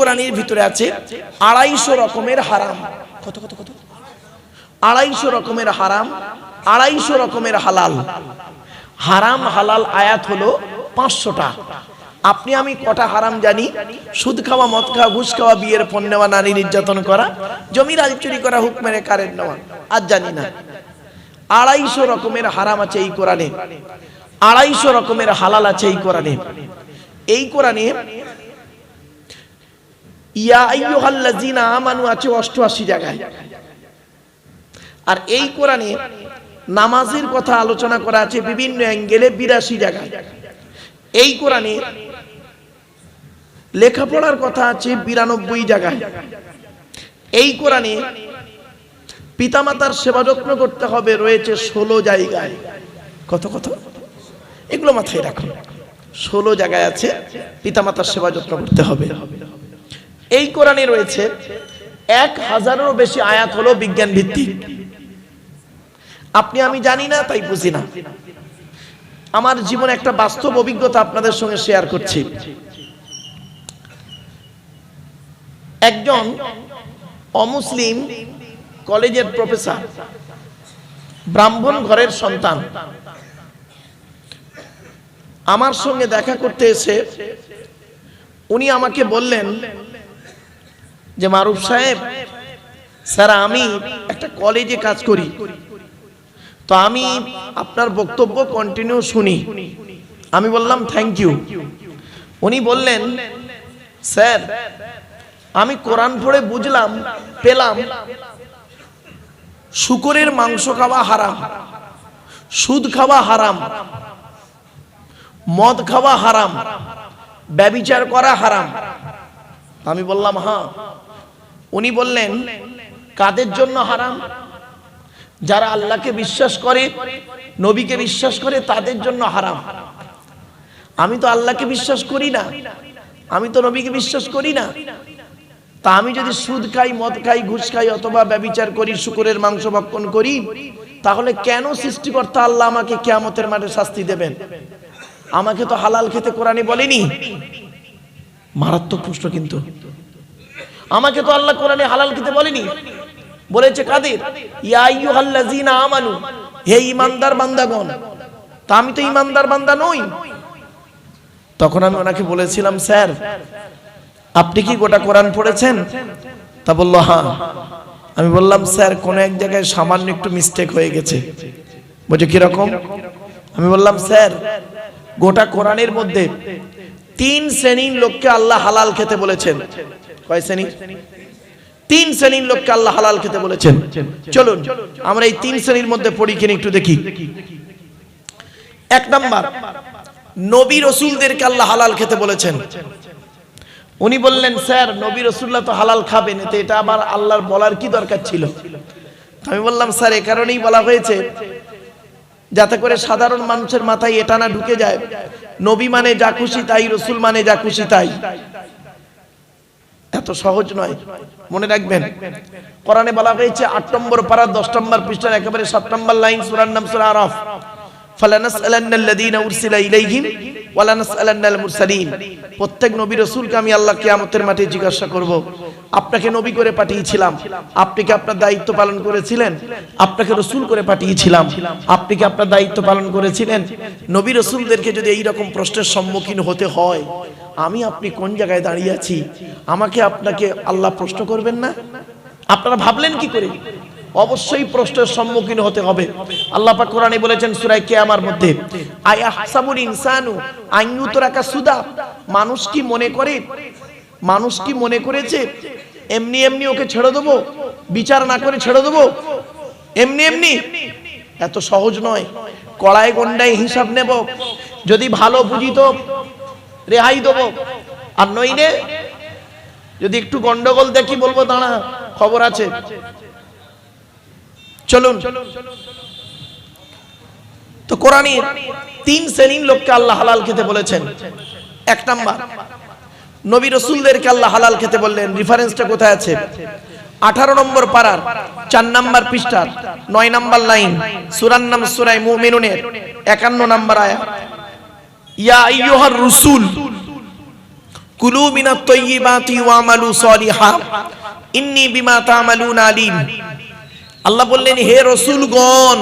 কোরআনের ভিতরে আছে 250 রকমের হারাম। কত কত কত? 250 রকমের হারাম, 250 রকমের হালাল। হারাম হালাল আয়াত হলো 500টা। আপনি আমি কটা হারাম জানি? সুদ খাওয়া, মদ খাওয়া, ঘুষ খাওয়া, বিয়ের পণ নেওয়া, নারী নির্যাতন করা, জমি রাজ চুরি করা, হুক মেরে কারেন্ট নেওয়া, আর জানি না। 250 রকমের হারাম আছে এই কোরআনে, 250 রকমের হালাল আছে এই কোরআনে। এই কোরআনে ইয়া আইয়ুহাল্লাযীনা আমানু আছে 88 জায়গায়। আর এই কোরআনে নামাজের কথা আলোচনা করা আছে বিভিন্ন অ্যাঙ্গেলে 82 জায়গায়। এই কোরআনে লেখাপড়ার কথা আছে 92 জায়গায়। এই কোরআনে পিতামাতার সেবা যত্ন করতে হবে রয়েছে 16 জায়গায়। কত কত? এগুলো মাথায় রাখুন। 16 জায়গায় আছে পিতামাতার সেবা যত্ন করতে হবে। এই কোরআনে রয়েছে 1000-এরও বেশি আয়াত হলো বিজ্ঞান ভিত্তিক। আপনি আমি জানি না, তাই বুঝি না। আমার জীবনে একটা বাস্তব অভিজ্ঞতা আপনাদের সঙ্গে শেয়ার করছি। একজন অমুসলিম কলেজের প্রফেসর, ব্রাহ্মণ ঘরের সন্তান, আমার সঙ্গে দেখা করতে এসে উনি আমাকে বললেন যে মারুফ সাহেব, স্যার আমি একটা কলেজে কাজ করি, তো আমি আপনার বক্তব্য কন্টিনিউ শুনি। আমি বললাম থ্যাংক ইউ। উনি বললেন স্যার আমি কোরআন পড়ে বুঝলাম, পেলাম শুকরের মাংস খাওয়া হারাম, সুদ খাওয়া হারাম, মদ খাওয়া হারাম, ব্যভিচার করা হারাম। আমি বললাম হ্যাঁ। উনি বললেন কাদের জন্য হারাম? যারা আল্লাহকে বিশ্বাস করে, নবীকে বিশ্বাস করে, তাদের জন্য হারাম। আমি তো আল্লাহকে বিশ্বাস করি না, আমি তো নবীকে বিশ্বাস করি না, তা আমি যদি সুদ খাই, মদ খাই, ঘুষ খাই, অথবা ব্যভিচার করি, শুকরের মাংস ভক্ষণ করি, তাহলে কেন সৃষ্টিকর্তা আল্লাহ আমাকে কিয়ামতের মাঠে শাস্তি দেবেন? আমাকে তো হালাল খেতে কোরআনে বলেনি। মারাত্মক প্রশ্ন কিন্তু। আমাকে তো আল্লাহ কোরআনে হালাল খেতে বলেনি, বলেছে কাদের? ইয়া আইয়ুহাল্লাযীনা আমানু, হে ঈমানদার বান্দাগণ। তা আমি তো ঈমানদার বান্দা নই। তখন আমি ওনাকে বলেছিলাম স্যার আপনি কি গোটা কোরআন পড়েছেন? তা বলল হ্যাঁ। আমি বললাম স্যার কোন এক জায়গায় সামান্য একটু মিস্টেক হয়ে গেছে। বলছে কিরকম? আমি বললাম স্যার গোটা কোরআনের মধ্যে 3 শ্রেণীর লোককে আল্লাহ হালাল খেতে বলেছেন। কয় শ্রেণী? 3 শ্রেণীর লোককে আল্লাহ হালাল খেতে বলেছেন। চলুন আমরা এই 3 শ্রেণীর মধ্যে পড়ি কিনা একটু দেখি। 1 নাম্বার, নবী রাসূলদেরকে আল্লাহ হালাল খেতে বলেছেন। উনি বললেন স্যার নবী রাসূলুল্লাহ তো হালাল খাবেন, এতে এটা আবার আল্লাহর বলার কি দরকার ছিল? আমি বললাম স্যার এই কারণেই বলা হয়েছে যাতে করে সাধারণ মানুষের মাথায় এটা না ঢুকে যায় নবী মানে যা খুশি তাই, রাসূল মানে যা খুশি তাই। এত সহজ নয়, মনে রাখবেন। কোরআনে বলা হয়েছে 8 নম্বর পারা 10 নম্বর পৃষ্ঠার একেবারে 7 নম্বর লাইন, সূরার নাম সূরা আরাফ, ফালানাসআলান্নাল্লাযীনা উরসিলা ইলাইহিম ওয়ালানাসআলান্নাল মুরসালিন। প্রত্যেক নবী রাসূলকে আমি আল্লাহ কিয়ামতের মাঠে জিজ্ঞাসা করব, আপনাকে নবী করে পাঠিয়েছিলাম, আপনি কি আপনার দায়িত্ব পালন করেছিলেন? আপনাকে রাসূল করে পাঠিয়েছিলাম, আপনি কি আপনার দায়িত্ব পালন করেছিলেন? নবী রাসূলদেরকে যদি এই রকম প্রশ্নের সম্মুখীন হতে হয়, আমি আপনি কোন জায়গায় দাঁড়িয়ে আছি? আমাকে আপনাকে আল্লাহ প্রশ্ন করবেন না? আপনারা ভাবলেন কি করে? অবশ্যই প্রশ্নের সম্মুখীন হতে হবে। আল্লাহ পাক কোরআনে বলেছেন সূরা কিয়ামার মধ্যে, আয়াহসাবুল ইনসানু আন ইউতরাকা সুদা, মানুষ কি মনে করে, মানুষ কি মনে করেছে এমনি এমনি ওকে ছেড়ে দেবো, বিচার না করে ছেড়ে দেবো এমনি এমনি? এত সহজ নয়। কড়াই গন্ডায় হিসাব নেব, যদি ভালো বুঝি তো রেহাই দেবো, আর নইলে যদি একটু গন্ডগোল দেখি বলবো দাঁড়া খবর আছে। চলুন, তো কোরআনে 3 শ্রেণীর লোককে আল্লাহ হালাল খেতে বলেছেন। 1 নাম্বার, নবী রাসূলদেরকে আল্লাহ হালাল খেতে বললেন। রেফারেন্সটা কোথায় আছে? 18 নম্বর পারার 4 নম্বর পৃষ্ঠার 9 নম্বর লাইন, সূরার নাম সূরা মুমিনুনের 51 নম্বর আয়াত। ইয়া আইয়ুহার রাসূল কুলু মিনাত তাইয়্যিবাতি ওয়ামালু সলিহা ইন্নী বিমা তা'মালুনা আলীম। আল্লাহ বললেন, হে রাসূলগণ,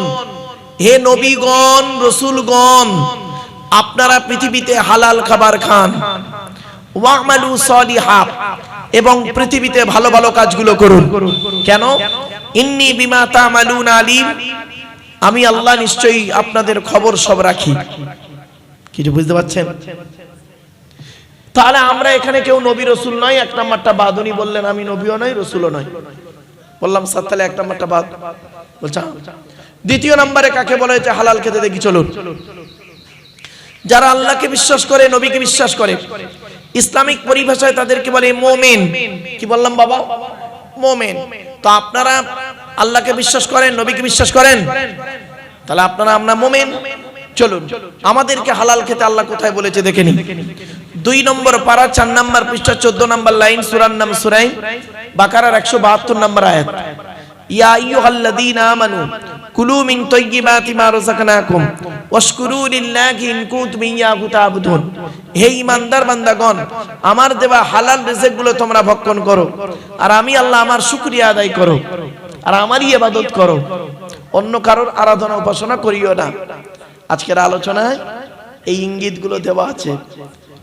হে নবীগণ, রাসূলগণ, আপনারা পৃথিবীতে হালাল খাবার খান, ওয়ামালু সলিহা, এবং পৃথিবীতে ভালো ভালো কাজগুলো করুন। কেন? ইন্নী বিমা তা'মালুনা আলীম, আমি আল্লাহ নিশ্চয়ই আপনাদের খবর সব রাখি। কিছু বুঝতে পারছেন? তাহলে আমরা এখানে কেউ নবী রসুল নয়, এক নাম্বারটা বাদ। উনি বললেন আমি নবীও নয় রসুলও নয়। বললাম স্যার তাহলে এক নাম্বারটা বাদ। বলছে দ্বিতীয় নাম্বারে কাকে বলা হয়েছে হালাল খেতে, দেখি চলুন। যারা আল্লাহকে বিশ্বাস করে, নবীকে বিশ্বাস করে, ইসলামিক পরিভাষায় তাদেরকে বলে মুমিন। কি বললাম বাবা? মুমিন। তো আপনারা আল্লাহকে বিশ্বাস করেন, নবীকে বিশ্বাস করেন, তাহলে আপনারা আমরা মুমিন। চলুন আমাদেরকে হালাল খেতে আল্লাহ কোথায় বলেছে দেখে নিন। 2 নম্বর পারা 4 নম্বর পৃষ্ঠা 14 নম্বর লাইন, সূরার নাম সূরা বাকারার 172 নম্বর আয়াত। ইয়া আইয়ুহাল্লাযীনা আমানু কুলু মিন তাইয়্যিবাতি মা রাযাকনাকুম ওয়াশকুরু লিল্লাহি ইন কুনতুম ইয়্যাহু তা'বুদুন। হে ঈমানদার বান্দাগণ, আমার দেওয়া হালাল রিজিকগুলো তোমরা ভক্ষণ করো, আর আমি আল্লাহ আমার শুকরিয়া আদায় করো, আর আমারই ইবাদত করো, অন্য কারোর আরাধনা উপাসনা করিও না। আজকের আলোচনায় এই ইঙ্গিতগুলো দেওয়া আছে।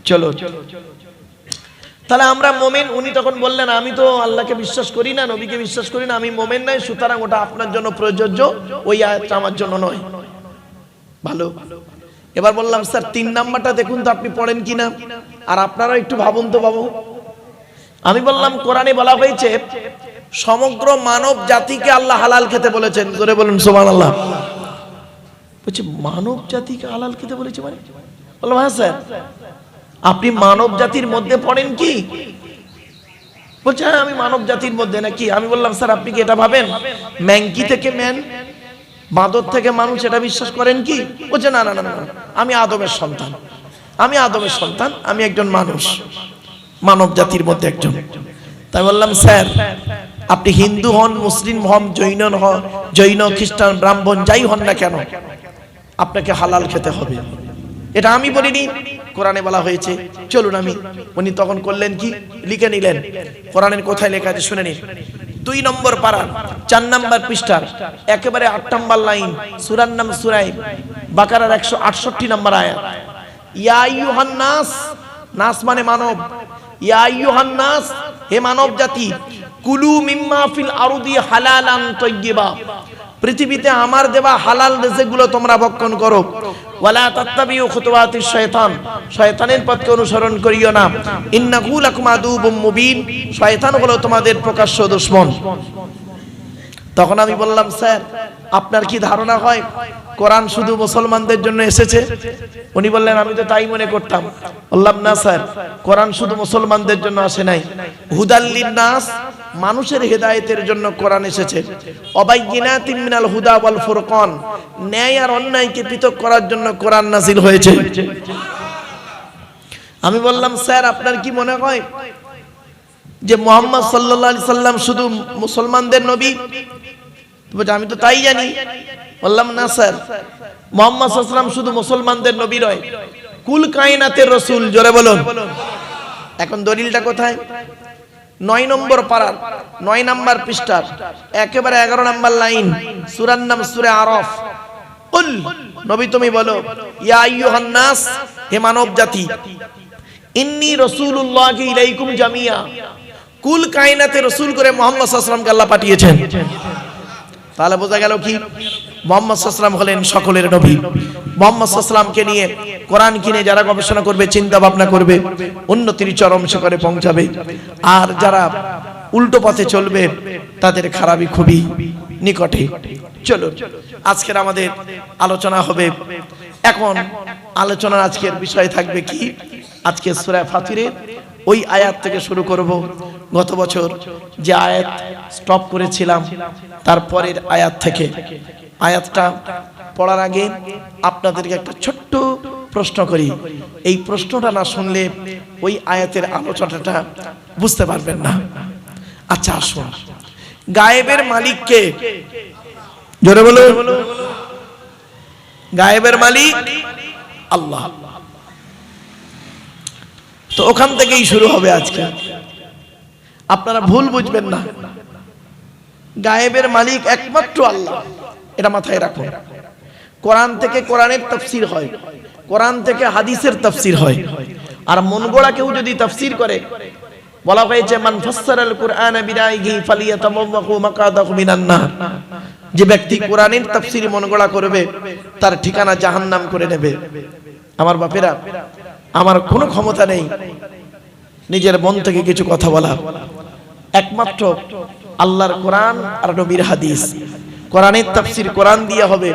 চলো তাহলে আমরা মুমিন। উনি তখন বললেন আমি তো আল্লাহকে বিশ্বাস করি না, নবীকে বিশ্বাস করি না, আমি মুমিন নই, সুতরাং ওটা আপনার জন্য প্রযোজ্য, ওই আয়াতটা আমার জন্য নয়। ভালো। এবার বললাম স্যার 3 নাম্বারটা দেখুন তো আপনি পড়েন কিনা, আর আপনারা একটু ভাবুন তো বাবু। আমি বললাম কোরআনে বলা হয়েছে সমগ্র মানব জাতিকে আল্লাহ হালাল খেতে বলেছেন। জোরে বলুন সুবহানাল্লাহ। বলছে মানব জাতিকে হালাল খেতে বলেছে মানে? বললাম হ্যাঁ স্যার। আপনি মানব জাতির মধ্যে পড়েন কি? বলছে হ্যাঁ আমি মানব জাতির মধ্যে। নাকি? আমি বললাম স্যার আপনি কি এটা ভাবেন ম্যাংকি থেকে ম্যান, বাঁদর থেকে মানুষ, এটা বিশ্বাস করেন কি? বলছে না না না না, আমি আদমের সন্তান, আমি আদমের সন্তান, আমি একজন মানুষ, মানব জাতির মধ্যে একজন। তাই বললাম স্যার আপনি হিন্দু হন, মুসলিম হন, জৈন, খ্রিস্টান, ব্রাহ্মণ, যাই হন না কেন, আপনাকে হালাল খেতে হবে। এটা আমি বলিনি, কোরআনে বলা হয়েছে। চলুন উনি তখন করলেন কি, লিখে নিলেন কোরআনের কোথায় লেখা আছে শুনে নিন। 2 নম্বর পারা 4 নম্বর পৃষ্ঠার একেবারে 8 নম্বর লাইন, সূরার নাম সূরা বাকারার 168 নম্বর আয়াত। ইয়া আইয়ুহান নাস, নাস মানে মানব, ইয়া আইয়ুহান নাস, হে মানব জাতি, কুলু মিম্মা ফিল আরদি হালালান তাইয়্যিবা, পৃথিবীতে আমার দেওয়া হালাল রিজিকগুলো তোমরা ভক্ষণ করো। ওয়ালা তাত্তাবিউ খুতুওয়াতিশ শয়তান, শয়তানের পথকে অনুসরণ করিও না। ইন্নাহু লাকুম আদুউম মুবিন, শয়তান হলো তোমাদের প্রকাশ্য দুশমন। তখন আমি বললাম স্যার আপনার কি ধারণা হয় কোরআন শুধু মুসলমানদের জন্য এসেছে? উনি বললেন আমি তো তাই মনে করতাম। বললাম না স্যার, কোরআন শুধু মুসলমানদের জন্য আসে নাই, হুদাল্লিন নাস, মানুষের হেদায়েতের জন্য কোরআন এসেছে। অবাইয়িনাতিন মিনাল হুদা ওয়াল ফুরকান, ন্যায় আর অন্যায়কে পৃথক করার জন্য কোরআন নাযিল হয়েছে। আমি বললাম স্যার আপনার কি মনে হয় যে মুহাম্মদ সাল্লাল্লাহু আলাইহি সাল্লাম শুধু মুসলমানদের নবী? বলছে আমি তো তাই জানি। বললাম না স্যার, মুহাম্মদ সাল্লাল্লাহু আলাইহি সাল্লাম শুধু মুসলমানদের নবী নয়, কুল কায়নাতের রাসূল। জোরে বলুন। এখন দলিলটা কোথায়? 9 নম্বর পারা 9 নম্বর পৃষ্ঠার একেবারে 11 নম্বর লাইন, সূরার নাম সূরা আরাফ। কুল, নবী তুমি বলো, ইয়া আইয়ুহান নাস, হে মানব জাতি, ইন্নী রাসূলুল্লাহি ইলাইকুম জামিয়া, কুল কায়নাতে রাসূল করে মুহাম্মদ সাল্লাল্লাহু আলাইহি ওয়াসাল্লামকে আল্লাহ পাঠিয়েছেন। তাহলে বোঝা গেল কি মুহাম্মদ সাল্লাল্লাহু আলাইহি ওয়াসাল্লাম হলেন সকলের নবী। মুহাম্মদ সাল্লাল্লাহু আলাইহি ওয়াসাল্লামকে নিয়ে কোরআন কিনে যারা গবেষণা করবে, চিন্তা ভাবনা করবে, উন্নতির চরম শিখরে পৌঁছাবে। আর যারা উল্টো পথে চলবে তাদের খারাপই খুবই নিকটে। চলো আজকের আমাদের আলোচনা হবে। এখন আলোচনার আজকের বিষয় থাকবে কি, আজকে সূরা ফাতিরের ওই আয়াত থেকে শুরু করব। গত বছর যে আয়াত স্টপ করেছিলাম তারপরের আয়াত থেকে। আয়াতটা পড়ার আগে আপনাদেরকে একটা ছোট্ট প্রশ্ন করি। এই প্রশ্নটা না শুনলে ওই আয়াতের আলোচনাটা বুঝতে পারবেন না। আচ্ছা আসুন, গায়েবের মালিক কে? জোরে বলুন। গায়েবের মালিক আল্লাহ। তো ওখান থেকেই শুরু হবে আজকে। আপনারা ভুল বুঝবেন না, গায়েবের মালিক একমাত্র আল্লাহ, এটা মাথায় রাখুন। কোরআন থেকে কোরআনের তাফসীর হয়, কোরআন থেকে হাদিসের তাফসীর হয়। আর মন গড়া কেউ যদি তাফসীর করে, বলা হয়েছে মান ফাসসারাল কুরআনা বিরাইহি ফালিয়াতামাওয়াহু মাকাদাহু মিনান নার, যে ব্যক্তি কোরআনের তাফসীর মন গড়া করবে তার ঠিকানা জাহান্নাম করে নেবে। আমার বাপেরা, আমার কোনো ক্ষমতা নেই নিজের মন থেকে কিছু কথা বলা, একমাত্র আল্লাহর কোরআন আর নবীর হাদিস। কোরআনের তাফসীর কোরআন দিয়ে হবে,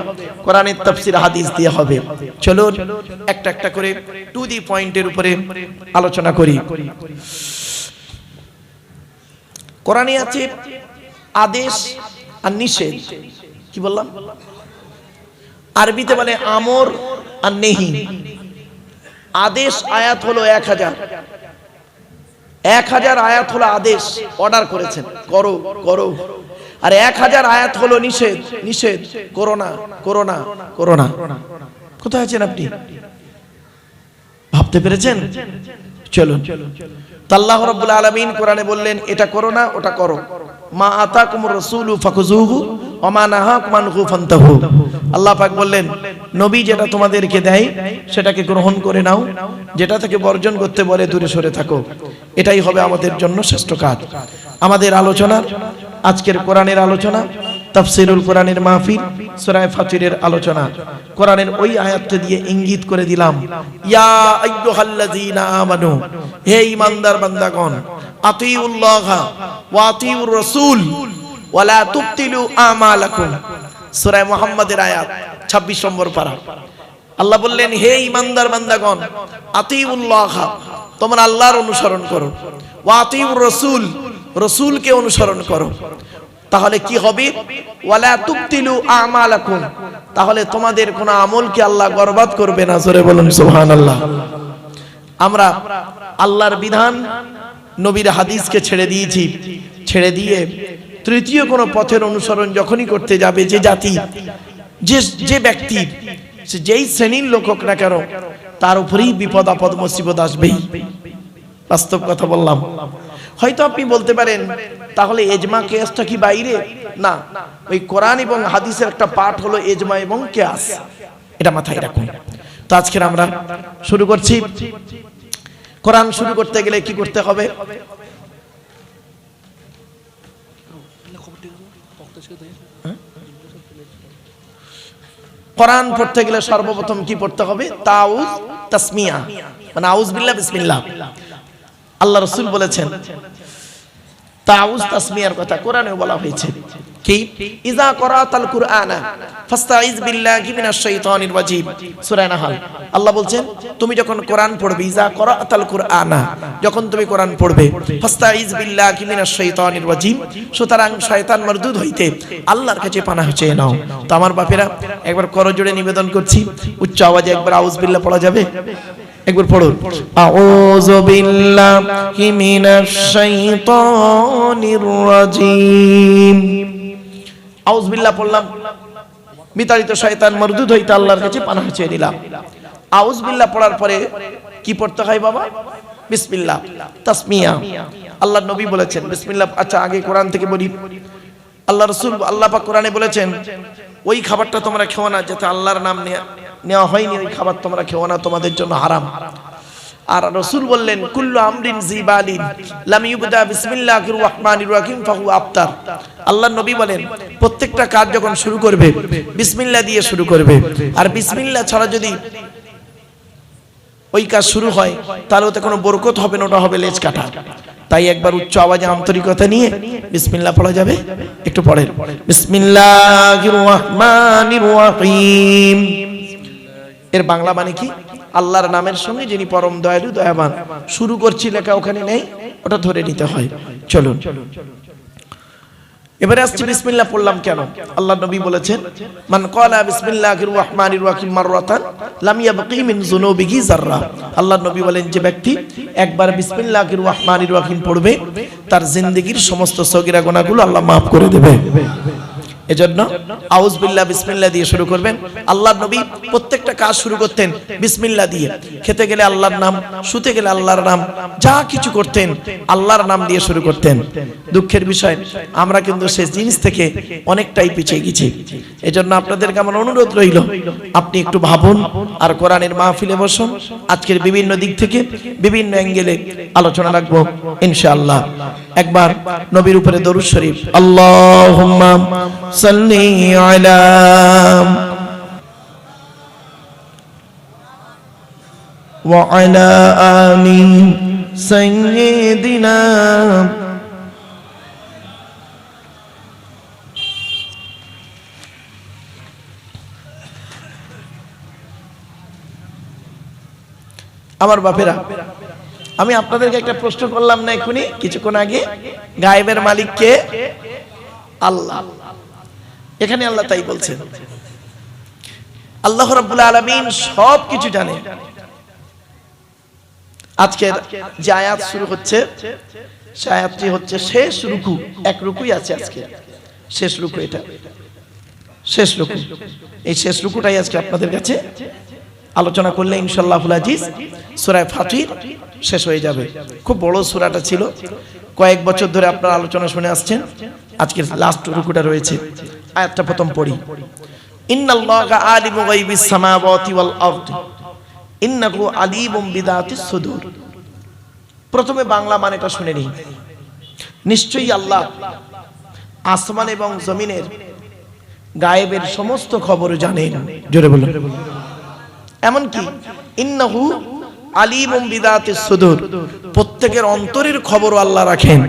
কোরআনের তাফসীর হাদিস দিয়ে হবে। চলুন একটা একটা করে টু দি পয়েন্টের উপরে আলোচনা করি। কোরআনে আছে আদেশ আর নিষেধ। কি বললাম? আরবিতে বলে আমর আর নেহি। আদেশ আয়াত হলো 1000, 1000 আয়াত হলো আদেশ, অর্ডার করেছেন করো করো। আর 1000 আয়াত হলো নিষেধ, নিষেধ করো না করো না করো না। কোথায় আছেন আপনি? ভাবতে পেরেছেন? চলুন, আল্লাহ রাব্বুল আলামিন কোরআনে বললেন এটা করো না ওটা করো। মা আতাকুমুর রাসূলু ফাখুযুহু ওয়া মা নাহাকুম আনহু ফান্তাহু। আল্লাহ পাক বললেন নবী যেটা তোমাদেরকে দেয় সেটাকে গ্রহণ করে নাও, যেটা থেকে বর্জন করতে বলে দূরে সরে থাকো। এটাই হবে আমাদের জন্য শ্রেষ্ঠ কাজ। আমাদের আলোচনা আজকের কোরআনের আলোচনা, তাফসীরুল কোরআনের মাহফিল, সূরা ফাতিরের আলোচনা। কোরআনের ওই আয়াতটা দিয়ে ইঙ্গিত করে দিলাম, ইয়া আইয়ুহাল্লাযীনা আমানু, হে ঈমানদার বান্দাগণ, আতিউল্লাহ ওয়া আতিউর রাসূল ওয়া লা তুবতিলু আমালাকুম। সূরা মুহাম্মাদের আয়াত 26 নম্বর পারা। আল্লাহ বললেন হে ঈমানদার বান্দাগণ, আতিউল্লাহ, তোমরা আল্লাহর অনুসরণ করো, ওয়া আতিউর রাসূল, রাসূলকে অনুসরণ করো। তাহলে কি হবে? ওয়ালা তুবতিলু আমালাকুম, তাহলে তোমাদের কোন আমলকে আল্লাহ বরবাদ করবে না। জোরে বলুন সুবহানাল্লাহ। আমরা আল্লাহর বিধান, নবীর হাদিসকে ছেড়ে দিয়েছি। ছেড়ে দিয়ে তৃতীয় কোন পথের অনুসরণ যখনই করতে যাবে, যে জাতি, যে ব্যক্তি, যেই শ্রেণীর লোক হোক না কেন, তার উপরেই বিপদ আপদ মুসিবত আসবেই। বাস্তব কথা বললাম। হয়তো আপনি বলতে পারেন তাহলে এজমা কিয়াসটা কি বাইরে? না, ওই কোরআন এবং হাদিসের একটা পার্ট হলো এজমা এবং কিয়াস, এটা মাথায় রাখুন। তো আজকে আমরা শুরু করছি। কোরআন শুরু করতে গেলে কি করতে হবে? কোরআন পড়তে গেলে সর্বপ্রথম কি পড়তে হবে? তাউজ তাসমিয়া, মানে আউজ বিল্লাহ বিসমিল্লাহ। আল্লাহ রাসূল বলেছেন তাউজ তাসমিয়ার কথা কোরআনেও বলা হয়েছে। কি? ইজা করাতাল কুরআনা ফাস্তাইজ বিল্লাহি মিনাশ শাইতানির রাজিম। সূরা নাহল। আল্লাহ বলছেন তুমি যখন কোরআন পড়বে, ইজা করাতাল কুরআনা, যখন তুমি কোরআন পড়বে, ফাস্তাইজ বিল্লাহি মিনাশ শাইতানির রাজিম, সুতরাং শয়তান মারদুদ হইতে আল্লাহর কাছে পানাহ চেয়ে নাও। তো আমার বাপেরা, একবার করজোড়ে নিবেদন করছি, উচ্চ আওয়াজে একবার আউজ বিল্লাহ পড়া যাবে? একবার পড়ুন, আউযু বিল্লাহি মিনাশ শাইতানির রাজিম। আউযু বিল্লাহ পড়লাম, বিতাড়িত শয়তান মারদুদ হইতে আল্লাহর কাছে পানাহ চেয়ে নিলাম। আউযু বিল্লাহ পড়ার পরে কি পড়তে হয় বাবা? বিসমিল্লাহ, তাসমিয়া। আল্লাহর নবী বলেছেন বিসমিল্লাহ। আচ্ছা, আগে কোরআন থেকে বলি। আল্লাহ রাসূল, আল্লাহ পাক কোরআনে বলেছেন ওই খাবারটা তোমরা খেও না যেটা আল্লাহর নাম নেওয়া হয়নি, ওই খাবার তোমরা খেও না, তোমাদের জন্য হারাম। আর রাসূল বললেন কুল্লু আমরিন জিবালিন লাম ইউবদা বিসমিল্লাহির রাহমানির রাহিম ফাহুয়া আফতার। আল্লাহর নবী বলেন প্রত্যেকটা কাজ যখন শুরু করবে বিসমিল্লাহ দিয়ে শুরু করবে, আর বিসমিল্লাহ ছাড়া যদি ওই কাজ শুরু হয় তাহলে ওতে কোনো বরকত হবে না, ওটা হবে লেজ কাটা। তাই একবার উচ্চ আওয়াজে আন্তরিকতা নিয়ে বিসমিল্লাহ পড়া যাবে? একটু পড়েন, বিসমিল্লাহির রাহমানির রাহিম। এর বাংলা মানে কি? আল্লাহর নামের সঙ্গে যিনি পরম দয়ালু দয়াবান। শুরু করছি লেখা ওখানে নেই, ওটা ধরে নিতে হয়। চলুন এবারে আসছি বিসমিল্লাহ পড়লাম কেন? আল্লাহ নবী বলেছেন মান ক্বালা বিসমিল্লাহির রাহমানির রাহিম মাররাতান লাম ইয়াবকি মিন যুনুবিহি যাররা। আল্লাহ নবী বলেন যে ব্যক্তি একবার বিসমিল্লাহির রাহমানির রাহিম পড়বে তার জিন্দেগীর সমস্ত সগীরা গুনাহগুলো আল্লাহ maaf করে দেবে। এজন্য আউজ বিল্লাহ বিসমিল্লাহ দিয়ে শুরু করবেন। আল্লাহর নবী প্রত্যেকটা কাজ শুরু করতেন বিসমিল্লাহ দিয়ে। খেতে গেলে আল্লাহর নাম, শুতে গেলে আল্লাহর নাম, যা কিছু করতেন আল্লাহর নাম দিয়ে শুরু করতেন। দুঃখের বিষয় আমরা কিন্তু সেই জিনিস থেকে অনেকটাই পিছিয়ে গেছি। এজন্য আপনাদেরকে আমার অনুরোধ রইল, আপনি একটু ভাবুন আর কোরআনের মাহফিলে বসুন। আজকের বিভিন্ন দিক থেকে বিভিন্ন অ্যাঙ্গেলে আলোচনা রাখবো ইনশাআল্লাহ। একবার নবীর উপরে দরুদ শরীফ, আল্লাহুম্মা সাল্লি আলা ওয়া আলা আলি সাইয়্যিদিনা। আমার বাপেরা, আমি আপনাদেরকে একটা প্রশ্ন করলাম না এখনই কিছুক্ষণ আগে, গায়েবের মালিক কে? আল্লাহ। এখানে আল্লাহ তাই বলছেন, আল্লাহ রাব্বুল আলামিন সব কিছু জানে। আজকের যে আয়াত শুরু হচ্ছে, সে আয়াতটি হচ্ছে শেষ রুকু। এক রুকুই আছে আজকে, শেষ রুকু। এটা শেষ রুকু। এই শেষ রুকুটাই আজকে আপনাদের কাছে আলোচনা করলে ইনশাআল্লাহুল আজিজ সূরা ফাতির শেষ হয়ে যাবে। খুব বড় সূরাটা ছিল, কয়েক বছর ধরে আপনারা আলোচনা শুনে আসছেন। আজকের লাস্ট রুকুটা রয়েছে। আয়াতটা প্রথম পড়ি, ইন্নাল্লাহা আলিমু গায়বিস সামাওয়াতি ওয়াল আরদি ইন্নাহু আলিমুম বিযাতিস সুদূর। প্রথমে বাংলা মানেটা শুনে নিই। নিশ্চয়ই আল্লাহ আসমান এবং জমিনের গায়েবের সমস্ত খবর জানেন। জোরে বলুন। এমনকি ইন্নাহু আলিমুম বিযাতিস সুদূর, প্রত্যেকের অন্তরের খবর আল্লাহ রাখেন।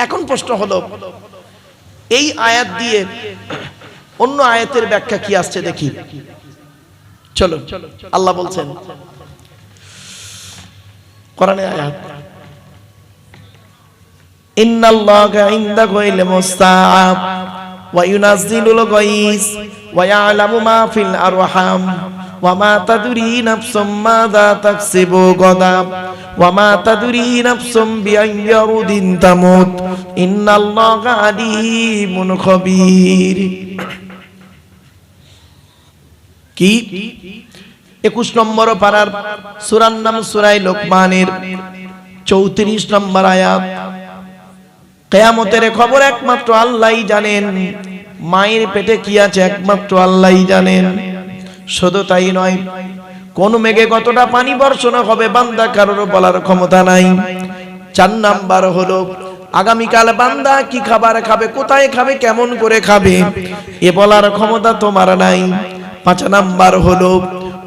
এখন প্রশ্ন হলো, এই আয়াত দিয়ে অন্য আয়াতের ব্যাখ্যা কি আসছে দেখি। চলো, আল্লাহ বলছেন কোরআনের আয়াত, ইন্নাল্লাহা ইনদাহু ইলমুস সাআ ওয়া ইউনাজ্জিলুল গায়স ওয়া ইয়ালামু মা ফিল আরহাম ওয়া মা তাদরি নাফসুম মাযা তাকসিবু গাদাম ওয়া মা তাদরি নাফসুম বিআইয়ি আরদিন তামুত ইন্নাল্লাহা আলিমুন খবীর। কি 21 নম্বর পারার সূরার নাম সূরা লোকমানের 34 নম্বর আয়াত। কিয়ামতের খবর একমাত্র আল্লাহই জানেন। মায়ের পেটে কি আছে একমাত্র আল্লাহই জানেন। শুধু তাই নয়, কোন মেঘে কতটা পানি বর্ষণ হবে বান্দা কারোর বলার ক্ষমতা নাই। 4 নাম্বার হলো, আগামীকাল বান্দা কি খাবার খাবে, কোথায় খাবে, কেমন করে খাবে, এ বলার ক্ষমতা তোমার নাই। 5 নাম্বার হলো,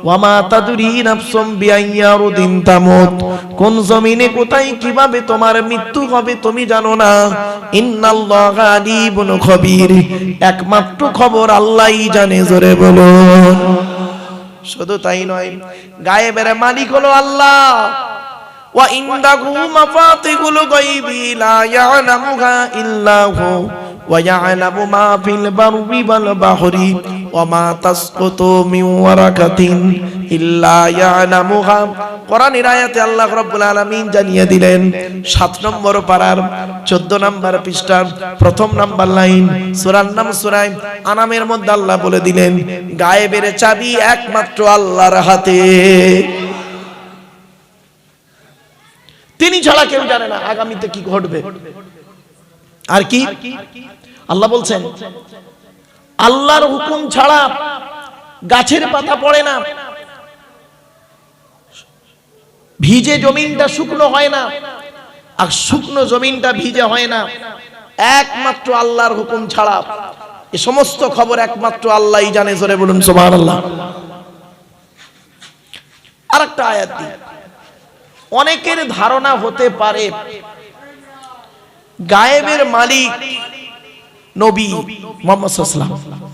ওয়ামা তাদরি নাফসুম বিআইয়ি আরদিন তামুত, কোন জমিনে কোথায় কিভাবে তোমার মৃত্যু হবে তুমি জানো না। ইন্নাল্লাহা আলিমুন খবীর, একমাত্র খবর আল্লাহই জানে। জোরে বলুন। শুধু তাই নয়, গায়েবের মালিক হলো আল্লাহ। ওয়া ইনদাহু মাফাতিহুল গায়বি লা ইয়ালামুহা ইল্লা হু ওয়া ইয়ালামু মা ফিল বাররি ওয়াল বাহরি ওয়া মা তাসকুতু মিন ওয়ারাকাতিন ইল্লা ইয়ালামুহা। কোরআনের আয়াতে আল্লাহ রাব্বুল আলামিন জানিয়ে দিলেন 7 নম্বর পারার 14 নম্বর পৃষ্ঠার প্রথম নম্বর লাইন, সূরার নাম সূরা আনামের মধ্যে আল্লাহ বলে দিলেন, গায়েবের চাবি একমাত্র আল্লাহর হাতে। তিনি ছাড়া কেউ জানে না আগামীতে কি ঘটবে। আর কি আল্লাহ বলছেন, আল্লাহর হুকুম ছাড়া গাছের পাতা পড়ে না, ভিজে জমিনটা শুকনো হয় না, আর শুকনো জমিনটা ভিজে হয় না, একমাত্র আল্লাহর হুকুম ছাড়া। এই সমস্ত খবর একমাত্র আল্লাহই জানে। জোরে বলুন সুবহানাল্লাহ। আরেকটা আয়াত দি, অনেকের ধারণা হতে পারে গায়েবের মালিক নবী মুহাম্মদ সাল্লাল্লাহু আলাইহি ওয়াসাল্লাম,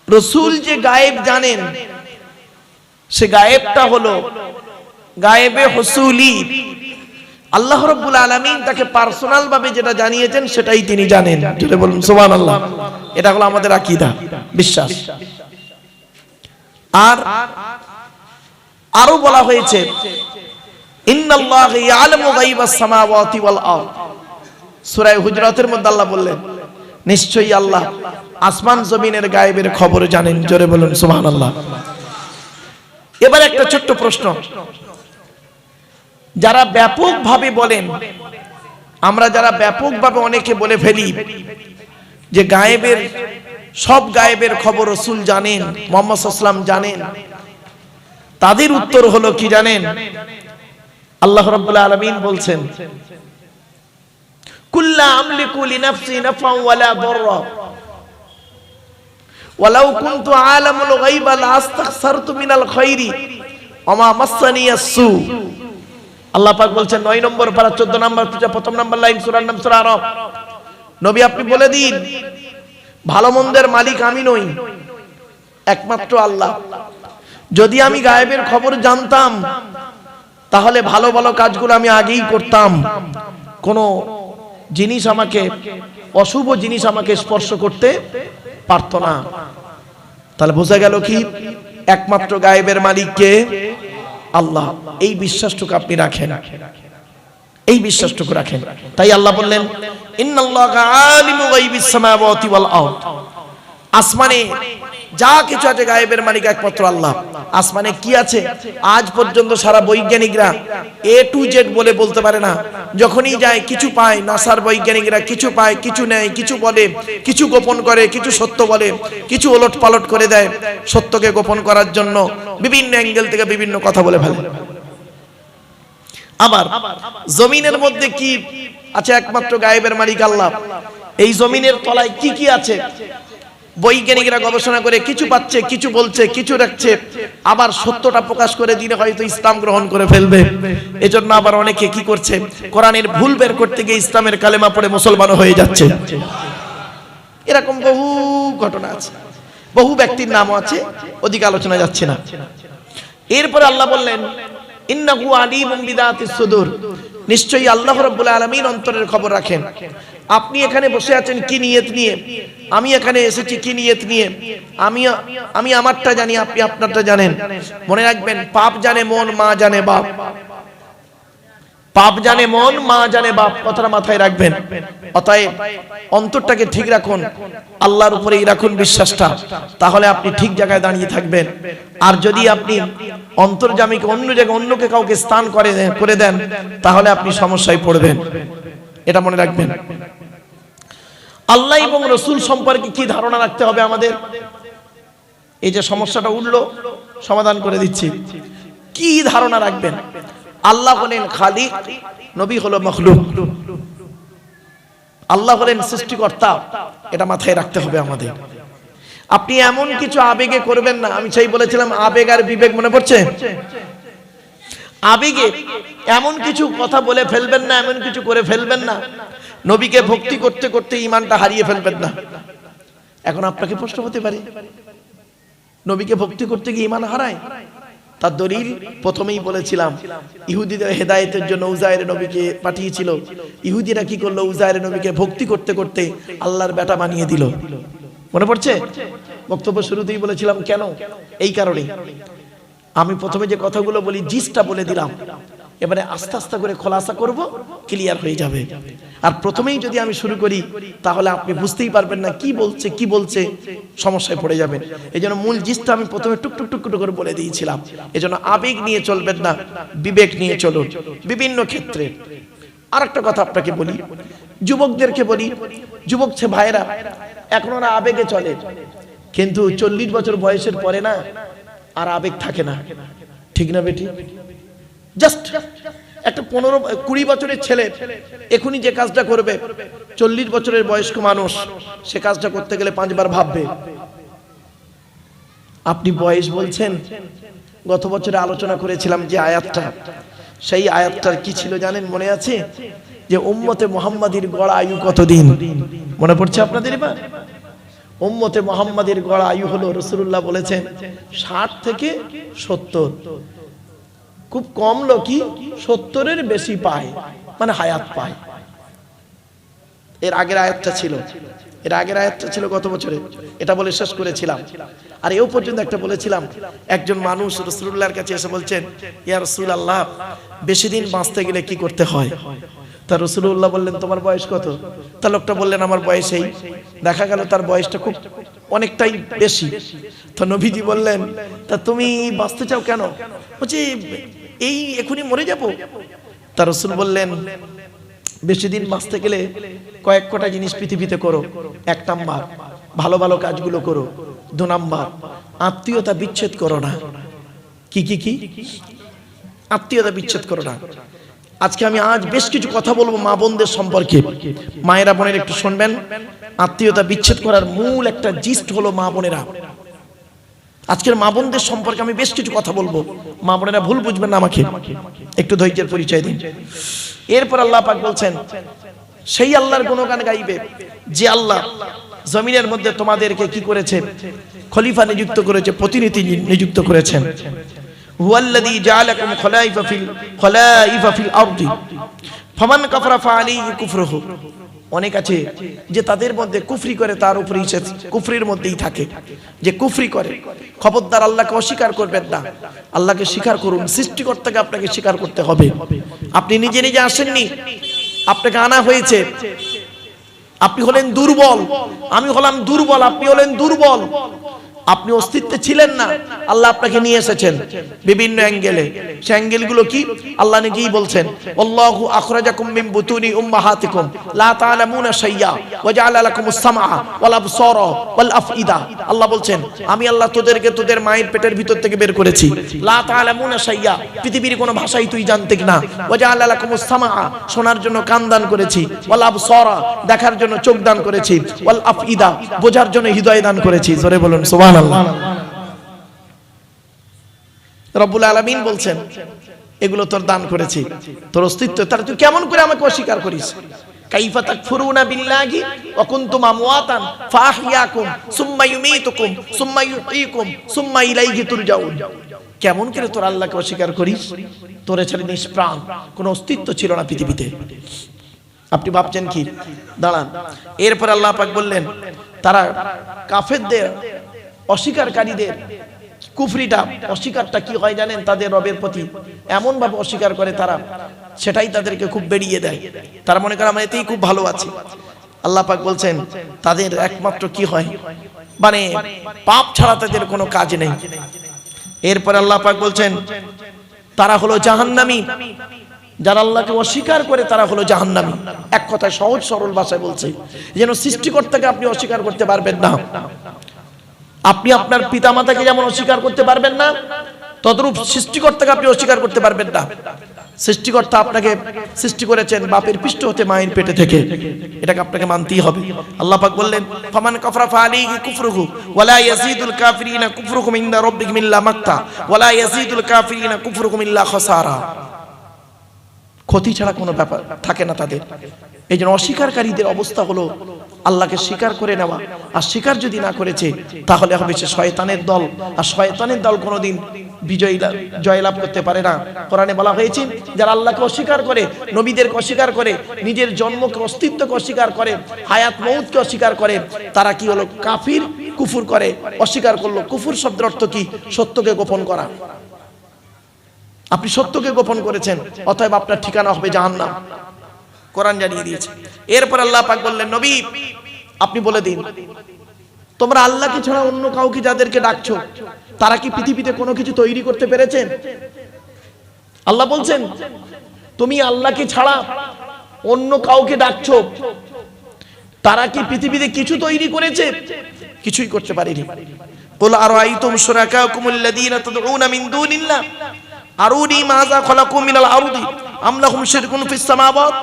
রাসূল যে গায়েব জানেন, সে গায়েবটা হলো গায়েবে হুসুলি। আল্লাহ রাব্বুল আলামিন তাকে পার্সোনাল ভাবে যেটা জানিয়েছেন সেটাই তিনি জানেন। যেটা বলুন সুবহানাল্লাহ। এটা হলো আমাদের আকীদা, বিশ্বাস। আর আরো বলা হয়েছে, ইন্নাল্লাহা ইয়ালামু গায়বাস সামাওয়াতি ওয়াল আরদ, সূরা হুজরাতের মধ্যে আল্লাহ বললেন, নিশ্চয়ই আল্লাহ আসমান জমিনের গায়েবের খবর জানেন। জোরে বলুন সুবহানাল্লাহ। এবার একটা ছোট্ট প্রশ্ন, যারা ব্যাপকভাবে বলেন, আমরা যারা ব্যাপকভাবে অনেকে বলে ফেলি যে গায়েবের সব গায়েবের খবর রাসূল জানেন, মুহাম্মদ সাল্লাল্লাহু আলাইহি ওয়াসাল্লাম জানেন, তাদের উত্তর হলো কি জানেন? আল্লাহ রাব্বুল আলামিন বলছেন, কুল্লা আমলিকু লিনাফসি নাফআন ওয়ালা দাররা ওয়ালাউ কুনতু আলামুল গায়বা লাস্তাগফারতু মিনাল খায়রি ওমা মাসসানিয়াস সু। আল্লাহ পাক বলছেন 9 নম্বর পারা 14 নম্বর পৃষ্ঠা প্রথম নম্বর লাইন, সূরার নাম সূরা আরাফ। নবী আপনি বলে দিন, ভালো মন্দের মালিক আমি নই, একমাত্র আল্লাহ। যদি আমি গায়েবের খবর জানতাম তাহলে ভালো ভালো কাজগুলো আমি আগেই করতাম, কোন জিনিস আমাকে, অশুভ জিনিস আমাকে স্পর্শ করতে পারত না। তাহলে বোঝা গেল কি একমাত্র গায়েবের মালিক কে? আল্লাহ। এই বিশ্বাসটুকু আপনি রাখেন, এই বিশ্বাসটুকু রাখেন। তাই আল্লাহ বললেন, ইন্নাল্লাহা আলিমু গায়বিস সামাওয়াতি ওয়াল আরদ। আসমানে যা কিছু আছে গায়েবের মালিক একমাত্র আল্লাহ। আসমানে কি আছে আজ পর্যন্ত সারা বৈজ্ঞানিকরা এ টু জেড বলে বলতে পারে না। যখনই যায় কিছু পায়, নাসার বৈজ্ঞানিকরা কিছু পায়, কিছু নেয়, কিছু বলে, কিছু গোপন করে, কিছু সত্য বলে, কিছু ওলট পালট করে দেয়। সত্যকে গোপন করার জন্য বিভিন্ন অ্যাঙ্গেল থেকে বিভিন্ন কথা বলে ফেলে। আবার জমিনের মধ্যে কি আছে একমাত্র গায়েবের মালিক আল্লাহ। এই জমিনের তলায় কি কি আছে বৈজ্ঞানিকরা গবেষণা করে কিছু পাচ্ছে, কিছু বলছে, কিছু রাখছে। আবার সত্যটা প্রকাশ করে দিলে হয়তো ইসলাম গ্রহণ করে ফেলবে। এজন্য আবার অনেকে কি করছে, কোরআনের ভুল বের করতে গিয়ে ইসলামের কালেমা পড়ে মুসলমান হয়ে যাচ্ছে। এরকম বহু ঘটনা আছে, বহু ব্যক্তির নামও আছে, ওদিকে আলোচনা যাচ্ছে না। এরপরে আল্লাহ বললেন, ইন্নাহু আলিমুম বিযাতিস সুদূর। নিশ্চয়ই আল্লাহ রাব্বুল আলামিন অন্তরের খবর রাখেন। আপনি এখানে বসে আছেন কি নিয়ত নিয়ে, আমি এখানে এসেছি কি নিয়ত নিয়ে। আমি আমারটা জানি, আপনি আপনারটা জানেন। মনে রাখবেন, পাপ জানে মন, মা জানে বাপ। পাপ জানে মন, মা জানে বাপ, কথাটা মাথায় রাখবেন। অতএব অন্তরটাকে ঠিক রাখুন, আল্লাহর উপরেই রাখুন বিশ্বাসটা, তাহলে আপনি ঠিক জায়গায় দাঁড়িয়ে থাকবেন। আর যদি আপনি অন্তর্যামীকে অন্য জায়গায় অন্যকে কাউকে স্থান করে দেন, তাহলে আপনি সমস্যায় পড়বেন। এটা মনে রাখবেন। আল্লাহ এবং রাসূল সম্পর্কে কি ধারণা রাখতে হবে আমাদের? এই যে সমস্যাটা উঠলো, সমাধান করে দিচ্ছি। কি ধারণা রাখবেন? আল্লাহ হলেন খালিক, নবী হলো মাখলুক। আল্লাহ হলেন সৃষ্টিকর্তা, এটা মাথায় রাখতে হবে আমাদের। আপনি এমন কিছু আবেগে করবেন না। আমি সেই বলেছিলাম আবেগ আর বিবেক, মনে পড়ছে? আবেগে এমন কিছু কথা বলে ফেলবেন না, এমন কিছু করে ফেলবেন না, নবীকে ভক্তি করতে করতে ঈমানটা হারিয়ে ফেলবেন না। এখন আপনাকে প্রশ্ন হতে পারে, নবীকে ভক্তি করতে গিয়ে ঈমান হারায়? তার দলিল প্রথমেই বলেছিলাম, ইহুদিদের হেদায়েতের জন্য উজায়ের নবীকে পাঠিয়েছিল। ইহুদিরা কি করলো? উজায়ের নবীকে ভক্তি করতে করতে আল্লাহর বেটা বানিয়ে দিল। মনে পড়ছে? বক্তব্য শুরুতেই বলেছিলাম কেন, এই কারণে। আমি প্রথমে যে কথাগুলো বলি জিসটা বলে দিলাম, এবারে আস্তে আস্তে করে খোলাসা করব, ক্লিয়ার হয়ে যাবে। আর প্রথমেই যদি আমি শুরু করি তাহলে আপনি বুঝতেই পারবেন না কি বলছে, সমস্যায় পড়ে যাবেন। এজন্য মূল জিসটা আমি প্রথমে টুকটুক টুকটুক করে বলে দিয়েছিলাম। এজন্য আবেগ নিয়ে চলবেন না, বিবেক নিয়ে চলুন বিভিন্ন ক্ষেত্রে। আর একটা কথা আপনাকে বলি, যুবকদেরকে বলি, যুবক ভাইয়েরা এখন ওরা আবেগে চলে, কিন্তু 40 বছর বয়সের পরে না আর আবেগ থাকে না। ঠিক না বেটি? জাস্ট একটা 15-20 বছরের ছেলে এখনই যে কাজটা করবে, 40 বছরের বয়স্ক মানুষ সে কাজটা করতে গেলে 5 বার ভাববে। আপনি বয়স বলছেন, গত বছরে আলোচনা করেছিলাম যে আয়াতটা, সেই আয়াতটার কি ছিল জানেন? মনে আছে? যে উম্মতে মুহাম্মাদীর গড় আয়ু কতদিন? মনে পড়ছে আপনাদের? এবার উম্মতে মুহাম্মাদীর গড় আয়ু হলো, রাসূলুল্লাহ বলেছেন 60 থেকে 70। খুব কম লোকই 70-এর বেশি পায়, মানে হায়াত পায়। এর আগের আয়াতটা ছিল গত বছরে, এটা বলে শেষ করেছিলাম। আর এও পর্যন্ত একটা বলেছিলাম, একজন মানুষ রাসূলুল্লাহর কাছে এসে বলছেন, ইয়া রাসূলুল্লাহ, বেশি দিন বাঁচতে গেলে কি করতে হয়? তা রাসূলুল্লাহ বললেন তোমার বয়স কত? তা লোকটা বললেন আমার বয়স এই। দেখা গেল তার বয়সটা খুব অনেকটাই বেশি। তো নবীজি বললেন তা তুমি বাঁচতে চাও কেন? বলছি এই এখনই মরে যাব। তা রাসূল বললেন বেশি দিন বাঁচতে গেলে কয়েক কটা জিনিস পৃথিবীতে করো। 1 নাম্বার ভালো ভালো কাজগুলো করো। 2 নাম্বার আত্মীয়তা বিচ্ছেদ করো না। কি কি কি? আত্মীয়তা বিচ্ছেদ করো না। আজকে আমি বেশ কিছু কথা বলবো মা বোনদের সম্পর্কে। মায়েরা বোনেরা একটু শুনবেন। আত্মীয়তা বিচ্ছেদ করার মূল একটা জিস্ট হলো মা বোনেরা। আজকের মা বোনদের সম্পর্কে আমি বেশ কিছু কথা বলবো। মা বোনেরা ভুল বুঝবেন না, আমাকে একটু ধৈর্যের পরিচয় দিন। এরপর আল্লাহ পাক বলছেন সেই আল্লাহর গুণগান গাইবে যে আল্লাহ জমিনের মধ্যে তোমাদেরকে কি করেছে? খলিফা নিযুক্ত করেছে, প্রতিনিধি নিযুক্ত করেছেন। হুয়াল্লাযী জাআলাকুম খলাইফা ফিল আরদি ফামান কাফারা ফাআলাইহি কুফরুহু। অনেক আছে যে তাদের মধ্যে কুফরি করে, তার উপরে কুফরির মধ্যেই থাকে। যে কুফরি করে খবরদার আল্লাহকে অস্বীকার করবেন না, আল্লাহকে স্বীকার করুন। সৃষ্টিকর্তাকে আপনাকে স্বীকার করতে হবে। আপনি নিজে নিজে আসেননি, আপনাকে আনা হয়েছে। আপনি হলেন দুর্বল, আমি হলাম দুর্বল, আপনি হলেন দুর্বল। আপনি অস্তিত্বে ছিলেন না, আল্লাহ আপনাকে নিয়ে এসেছেন বিভিন্ন অ্যাঙ্গেলে। সেই অ্যাঙ্গেলগুলো কি আল্লাহ নিজেই বলছেন, আল্লাহু আখরাজাকুম মিন বুতুনি উম্মাহাতিকুম লা তা'লামুনা শাইয়্যা ওয়া জাআলা লাকুমুস সামআ ওয়াল আবসারা ওয়াল আফইদা। আল্লাহ বলছেন আমি আল্লাহ তোদেরকে তোদের মায়ের পেটের ভিতর থেকে বের করেছি। লা তা'লামুনা শাইয়্যা, পৃথিবীর কোনো ভাষাই তুই জানতে না। ওয়া জাআলা লাকুমুস সামআ, শোনার জন্য কান দান করেছি। ওয়াল আবসারা, দেখার জন্য চোখ দান করেছি। ওয়াল আফইদা, বোঝার জন্য হৃদয় দান করেছি। জোরে বলুন সুবহানাল্লাহ। রব্বুল আলামিন বলছেন এগুলো তোর দান করেছি, তোর অস্তিত্ব, তার তুই কেমন করে আমাকে অস্বীকার করিস? কাইফা তাকফুরুনা বিল্লাহি ওয়া কুনতুম আমওয়াতান ফাআহইয়াকুম সুম্মা ইউমীতুকুম সুম্মা ইউহয়িকুম সুম্মা ইলাইহি তুরজাউন। কেমন করে তোর আল্লাহকে অস্বীকার করিস? তোর এছাড়া নিষ্প্রাণ কোনো অস্তিত্ব ছিল না পৃথিবীতে। আপনি ভাবছেন কি? দাঁড়ান। এরপর আল্লাহ পাক বললেন তারা কাফেরদের, অস্বীকারীদের কুফরিটা, অস্বীকারটা কি হয় জানেন? তাদের রবের প্রতি এমন ভাবে অস্বীকার করে তারা, সেটাই তাদেরকে খুব বেরিয়ে দেয়। তারা মনে করে আমরা এতেই খুব ভালো আছি। আল্লাহ পাক বলছেন তাদের একমাত্র কি হয়, মানে পাপ ছাড়া তাদের কোনো কাজ নেই। এরপর আল্লাহ পাক বলছেন তারা হলো জাহান্নামী। যারা আল্লাহকে অস্বীকার করে তারা হলো জাহান্নামী। এক কথায় সহজ সরল ভাষায় বলছে যেন সৃষ্টিকর্তাকে আপনি অস্বীকার করতে পারবেন না। আপনি আপনার পিতামাতাকে যেমন অস্বীকার করতে পারবেন না, তদ্রূপ সৃষ্টিকর্তাকে আপনি অস্বীকার করতে পারবেন না। সৃষ্টিকর্তা আপনাকে সৃষ্টি করেছেন বাপের পৃষ্ঠ হতে, মায়ের পেটে থেকে, এটাকে আপনাকে মানতেই হবে। আল্লাহ পাক বললেন ফামান কাফারা ফাআলাইহি কুফরুহু ওয়ালা ইয়াজিদুল কাফিরিনা কুফরুহুম ইনদা রাব্বিহিম ইল্লা মাক্তা ওয়ালা ইয়াজিদুল কাফিরিনা কুফরুহুম ইল্লা খাসারা। ক্ষতি ছাড়া কোনো ব্যাপার থাকে না তাদের। এই জন্য অস্বীকারীদের অবস্থা হলো আল্লাহকে স্বীকার করে নেওয়া, আর স্বীকার যদি না করেছে তাহলে হবে সে শয়তানের দল। আর শয়তানের দল কোনোদিন জয়লাভ করতে পারে না। কোরআনে বলা হয়েছে যারা আল্লাহকে অস্বীকার করে, নবীদেরকে অস্বীকার করে, নিজের জন্মকে, অস্তিত্বকে অস্বীকার করে, হায়াত মউতকে অস্বীকার করে, তারা কি হলো? কাফির, কুফর করে, অস্বীকার করলো। কুফর শব্দের অর্থ কি? সত্যকে গোপন করা। আপনি সত্যকে গোপন করেছেন, অতএব আপনার ঠিকানা হবে জাহান্নাম। কোরআন জানিয়ে দিয়েছে। এরপর আল্লাহ পাক বললেন নবী আপনি বলে দিন তোমরা আল্লাহকে ছাড়া অন্য কাউকে যাদেরকে ডাকছো তারা কি পৃথিবীতে কোনো কিছু তৈরি করতে পেরেছেন? আল্লাহ বলছেন তুমি আল্লাহকে ছাড়া অন্য কাউকে ডাকছো, তারা কি পৃথিবীতে কিছু তৈরি করেছে? কিছুই করতে পারেনি। কুল আরাআইতুম শুরাকাকুমুল্লাযীনা তাদউনা মিন দুনিল্লাহ আরুনি মাযা খালাকু মিনাল আরদি আম লাহুম শিরকুন ফিস সামাওয়াত।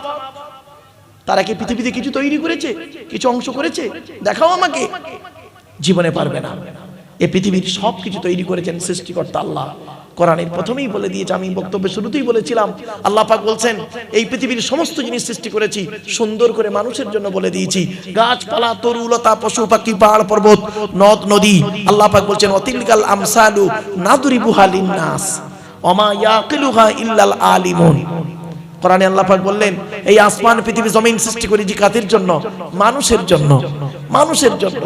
তারা কি পৃথিবীতে কিছু তৈরি করেছে? কিছু অংশ করেছে? দেখাও আমাকে। জীবনে পারবে না। এই পৃথিবীর সব কিছু তৈরি করেছেন সৃষ্টিকর্তা আল্লাহ। কোরআনের প্রথমেই বলে দিয়েছে, আমি বক্তব্যের শুরুতেই বলেছিলাম, আল্লাহ পাক বলছেন এই পৃথিবীর সমস্ত জিনিস সৃষ্টি করেছি সুন্দর করে মানুষের জন্য বলে দিয়েছি। গাছপালা, তরুলতা, পশু পাখি, পাহাড় পর্বত, নদ নদী। আল্লাহ পাক বলছেন ওয়াতিলকাল আমসালু নাদরিবুহা লিন্নাস ওমা ইয়াকিলুহা ইল্লাল আলিমুন। কোরআনে আল্লাহ পাক বললেন এই আসমান, পৃথিবী, জমিন সৃষ্টি করেছি কাদের জন্য? মানুষের জন্য। মানুষের জন্য।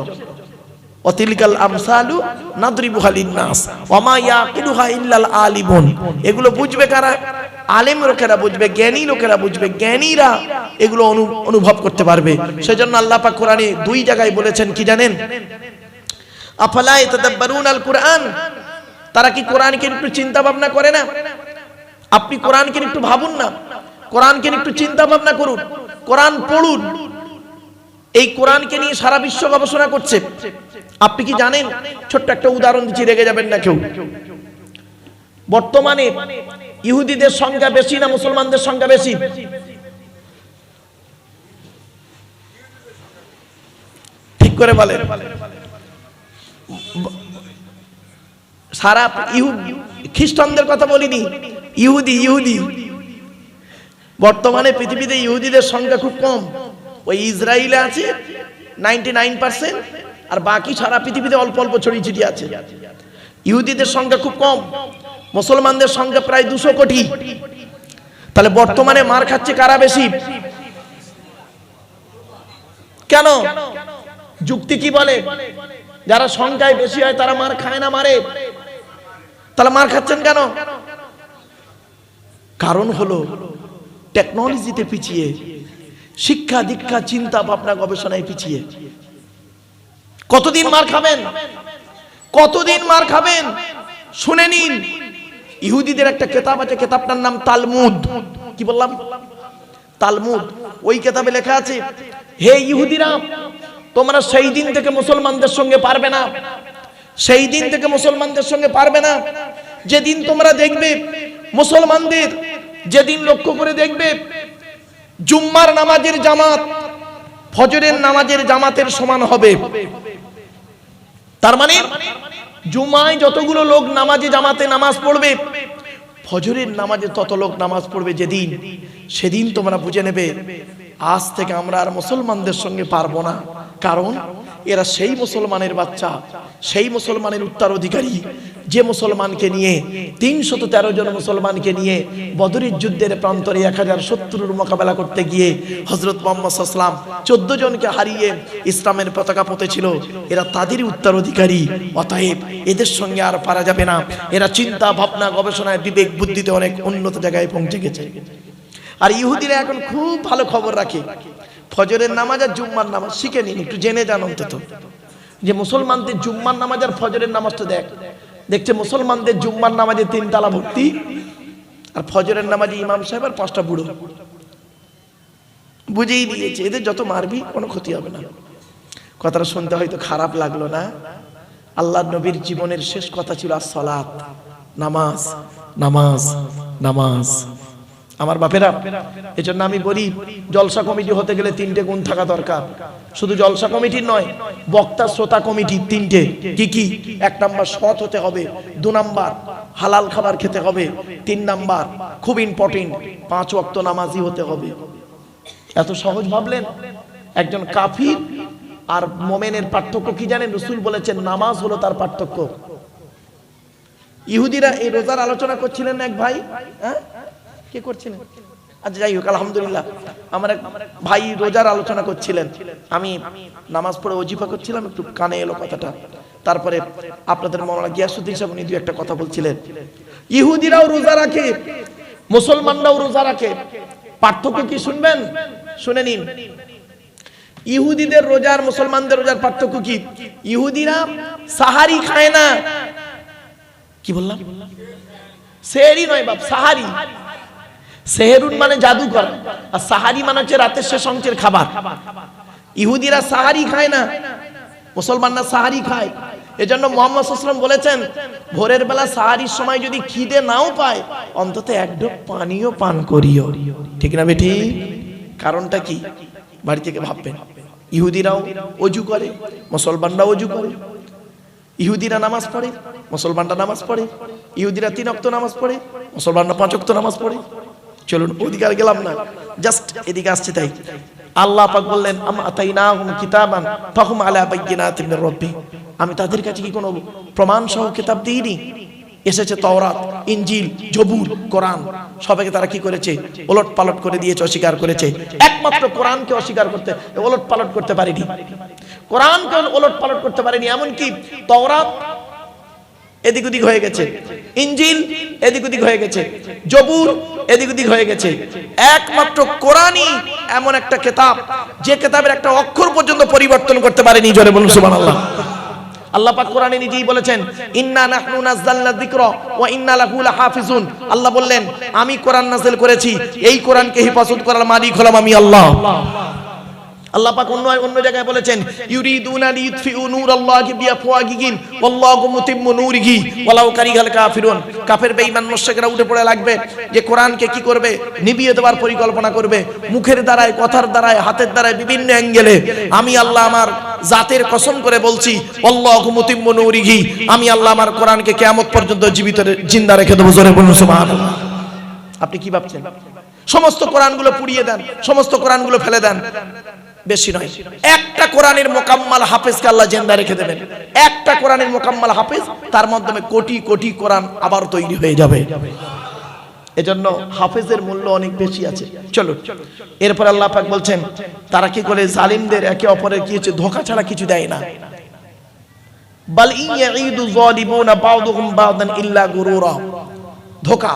ওয়াতিলকাল আমসালু নাদরিবুহা লিন্নাস ওমা ইয়াকিলুহা ইল্লাল আলিমুন। এগুলো বুঝবে কারা? আলেম লোকেরা বুঝবে, জ্ঞানী লোকেরা বুঝবে, জ্ঞানীরা এগুলো অনুভব করতে পারবে। সেজন্য আল্লাহ পাক কোরআনে 2 জায়গায় বলেছেন কি জানেন? আফালা ইয়াতাদাব্বারুনাল কুরআন, তারা কি কোরআনকে একটু চিন্তা ভাবনা করে না? আপনি কোরআনকে একটু ভাবুন না, কোরআনকে একটু চিন্তা ভাবনা করুন, কোরআন পড়ুন। এই কোরআনকে নিয়ে সারা বিশ্ব গবেষণা করছে। আপনি কি জানেন? ছোট্ট একটা উদাহরণ দিচ্ছি, রেগে যাবেন না কেউ। বর্তমানে ইহুদিদের সংখ্যা বেশি না মুসলমানদের সংখ্যা বেশি? ঠিক করে বলেন। সারা খ্রিস্টানদের কথা বলিনি, ইহুদি বর্তমানে পৃথিবীতে ইহুদিদের সংখ্যা খুব কম। ওই ইসরায়েলে আছে 99%, আর বাকি সারা পৃথিবীতে অল্প অল্প ছড়িয়ে ছিটিয়ে আছে। ইহুদিদের সংখ্যা খুব কম, মুসলমানদের সংখ্যা প্রায় 200 কোটি। তাহলে বর্তমানে মার খাচ্ছে কারা বেশি? কেন? যুক্তি কি বলে? যারা সংখ্যায় বেশি হয় তারা মার খায় না, মারে। তাহলে মার খাচ্ছেন কেন? কারণ হলো টেকনোলজিতে পিছিয়ে, শিক্ষা দীক্ষা চিন্তা ভাবনা গবেষণায় পিছিয়ে। কতদিন মার খাবেন? কতদিন মার খাবেন? শুনে নিন, ইহুদিদের একটা কিতাব আছে, কিতাবটার নাম তালমুদ। কি বললাম? তালমুদ। ওই কিতাবে লেখা আছে, হে ইহুদিরা, তোমরা সেই দিন থেকে মুসলমানদের সঙ্গে পারবে না, সেই দিন থেকে মুসলমানদের সঙ্গে পারবে না যেদিন তোমরা দেখবে মুসলমানদের, যেদিন লক্ষ্য করে দেখবে জুম্মার নামাজের জামাত ফজরের নামাজের জামাতের সমান হবে। তার মানে জুমায় যতগুলো লোক নামাজে জামাতে নামাজ পড়বে, ফজরের নামাজে তত লোক নামাজ পড়বে যেদিন, সেদিন তোমরা বুঝে নেবে আজ থেকে আমরা আর মুসলমানদের সঙ্গে পারবো না। কারণ এরা সেই মুসলমানের বাচ্চা, সেই মুসলমানের উত্তরাধিকারী, যে মুসলমানকে নিয়ে 313 জন মুসলমানকে নিয়ে বদরের যুদ্ধের প্রান্তরে 1000 শত্রুর মোকাবেলা করতে গিয়ে হযরত মুহাম্মদ সাল্লাল্লাহু আলাইহি ওয়াসাল্লাম 14 জনকে হারিয়ে ইসলামের পতাকা পথেছিল। এরা তাদেরই উত্তরাধিকারী, অতএব এদের সঙ্গে আর পারা যাবে না। এরা চিন্তা ভাবনা গবেষণায় বিবেক বুদ্ধিতে অনেক উন্নত জায়গায় পৌঁছে গেছে। আর ইহুদিরা এখন খুব ভালো খবর রাখে, ফজরের নামাজ আর জুম্মার নামাজ শিখে নিন, একটু জেনে যান অন্তত, যে মুসলমানদের জুম্মার নামাজ আর ফজরের নামাজটা দেখছে মুসলমানদের জুম্মার নামাজে 3 তালা ভর্তি, আর ফজরের নামাজে ইমাম সাহেব আর 5টা বুড়ো। বুঝেই দিয়েছে এদের যত মারবি কোনো ক্ষতি হবে না। কথাটা শুনতে হয়তো খারাপ লাগলো না? আল্লাহর নবীর জীবনের শেষ কথা ছিল as-সালাত, নামাজ, নামাজ, নামাজ। আমার বাপেরা, এজন্য আমি বলি জলসা কমিটি হতে গেলে 3টে গুণ থাকা দরকার। শুধু জলসা কমিটির নয়, বক্তা শ্রোতা কমিটি 3টে। কি কি? 1 নাম্বার সৎ হতে হবে, 2 নাম্বার হালাল খাবার খেতে হবে, 3 নাম্বার খুব ইম্পর্টেন্ট 5 ওয়াক্ত নামাজি হতে হবে। এত সহজ ভাবলেন? একজন কাফির আর মুমিনের পার্থক্য কি জানেন? রাসূল বলেছেন নামাজ হলো তার পার্থক্য। ইহুদিরা এই রোজার আলোচনা করছিলেন এক ভাই, হ্যাঁ কি করছিলেন? আচ্ছা যাই হোক, আলহামদুলিল্লাহ আমার এক ভাই রোজার আলোচনা করছিলেন, আমি নামাজ পড়ে ওজিফা করছিলাম, একটু কানে এলো কথাটা। তারপরে আপনাদের মাওলানা গিয়াসউদ্দিন সাহেব উনি 2 একটা কথা বলছিলেন, ইহুদিরাও রোজা রাখে, মুসলমানরাও রোজা রাখে, পার্থক্য কি শুনবেন? শুনে নিন। ইহুদিদের রোজা আর মুসলমানদের রোজার পার্থক্য কি? ইহুদিরা সাহারি খায় না। কি বললাম? সেহরি নয় বাপ, সাহারি। সেহরুন মানে জাদুকর, আর সাহারি মানে হচ্ছে রাতের শেষ অংশের খাবার। ইহুদিরা সাহারি খায় না, মুসলমানরা সাহারি খায়। এজন্য মুহাম্মদ সাল্লাল্লাহু আলাইহি ওয়াসাল্লাম বলেছেন, ভোরের বেলা সাহারির সময় যদি খিদে নাও পায়, অন্তত 1 ঢোক পানিও পান করিও। ঠিক না বেটি? কারণটা কি? বাড়ি থেকে ভাববেন। ইহুদিরাও ওযু করে, মুসলমানরাও ওযু করে। ইহুদিরা নামাজ পড়ে, মুসলমানরা নামাজ পড়ে। ইহুদিরা 3 ওয়াক্ত নামাজ পড়ে, মুসলমানরা 5 ওয়াক্ত নামাজ পড়ে। চলুন ওদিকে আর গেলাম না, জাস্ট এদিকে আসছে। তাই আল্লাহ পাক বললেন, আম আতাইনাহুম কিতাবান ফাহুম আলা বাইয়িনাতিন মির রাব্বিহিম, আমি তাদের কাছে কি কোনো প্রমাণ সহ কিতাব দিইনি? এসেছে তাওরাত, ইনজিল, জবুর, কোরআন, সবাইকে তারা কি করেছে? ওলট পালট করে দিয়েছে, অস্বীকার করেছে। একমাত্র কোরআনকে অস্বীকার করতে, ওলট পালট করতে পারেনি। কোরআনকে ওলট পালট করতে পারেনি। এমনকি তাওরাত এদিক ওদিক হয়ে গেছে, ইনজিল এদিক ওদিক হয়ে গেছে, জবুর এদিক ওদিক হয়ে গেছে। একমাত্র কোরআনই এমন একটা কিতাব যে কিতাবের একটা অক্ষর পর্যন্ত পরিবর্তন করতে পারেনি। জোরে বলুন সুবহানাল্লাহ। আল্লাহ পাক কোরআনে নিজেই বলেছেন, ইন্না নাহনু নাযালনা যিকরা ওয়া ইন্না লাহু লাহাফিজুন। আল্লাহ বললেন, আমি কোরআন নাযিল করেছি, এই কোরআনকে হেফাজত করার মালিক হলাম আমি আল্লাহ। আল্লাহ পাক অন্য জায়গায় বলেছেন, ইউরিদুনা লিইউতফিউ নূরাল্লাহি বিআফওয়াহিহিম ওয়াল্লাহু মুতিম্মু নূরিহি ওয়ালাউ কারিহাল কাফিরুন। কাফের বেঈমান মুশরিকরা উঠে পড়ে লাগবে যে কোরআনকে কি করবে, নিভিয়ে দেওয়ার পরিকল্পনা করবে, মুখের দ্বারায়, কথার দ্বারায়, হাতের দ্বারায়, বিভিন্ন অ্যাঙ্গেলে। আমি আল্লাহ আমার জাতের কসম করে বলছি, ওয়াল্লাহু মুতিম্মু নূরিহি, আমি আল্লাহ আমার কোরআনকে কিয়ামত পর্যন্ত জীবিত জিন্দা রেখে দেব। জোরে বলুন সুবহানাল্লাহ। আপনি কি ভাবছেন সমস্ত কোরআনগুলো পুড়িয়ে দেন, সমস্ত কোরআনগুলো ফেলে দেন? বেশি নয়, একটা কোরআনের মোকাম্মাল হাফেজকে আল্লাহ জিন্দা রেখে দেবেন। একটা কোরআনের মোকাম্মাল হাফেজ, তার মাধ্যমে কোটি কোটি কোরআন আবার তৈরি হয়ে যাবে। এজন্য হাফেজের মূল্য অনেক বেশি আছে। চলো এরপর আল্লাহ পাক বলছেন, তারা কি করে জালিমদের একে অপরের কি হচ্ছে, ধোঁকা ছাড়া কিছু দেয় না। বাল ইয়াইদু যালিমুনা বাউদুহুম বাউদান ইল্লা গুরুরা। ধোঁকা।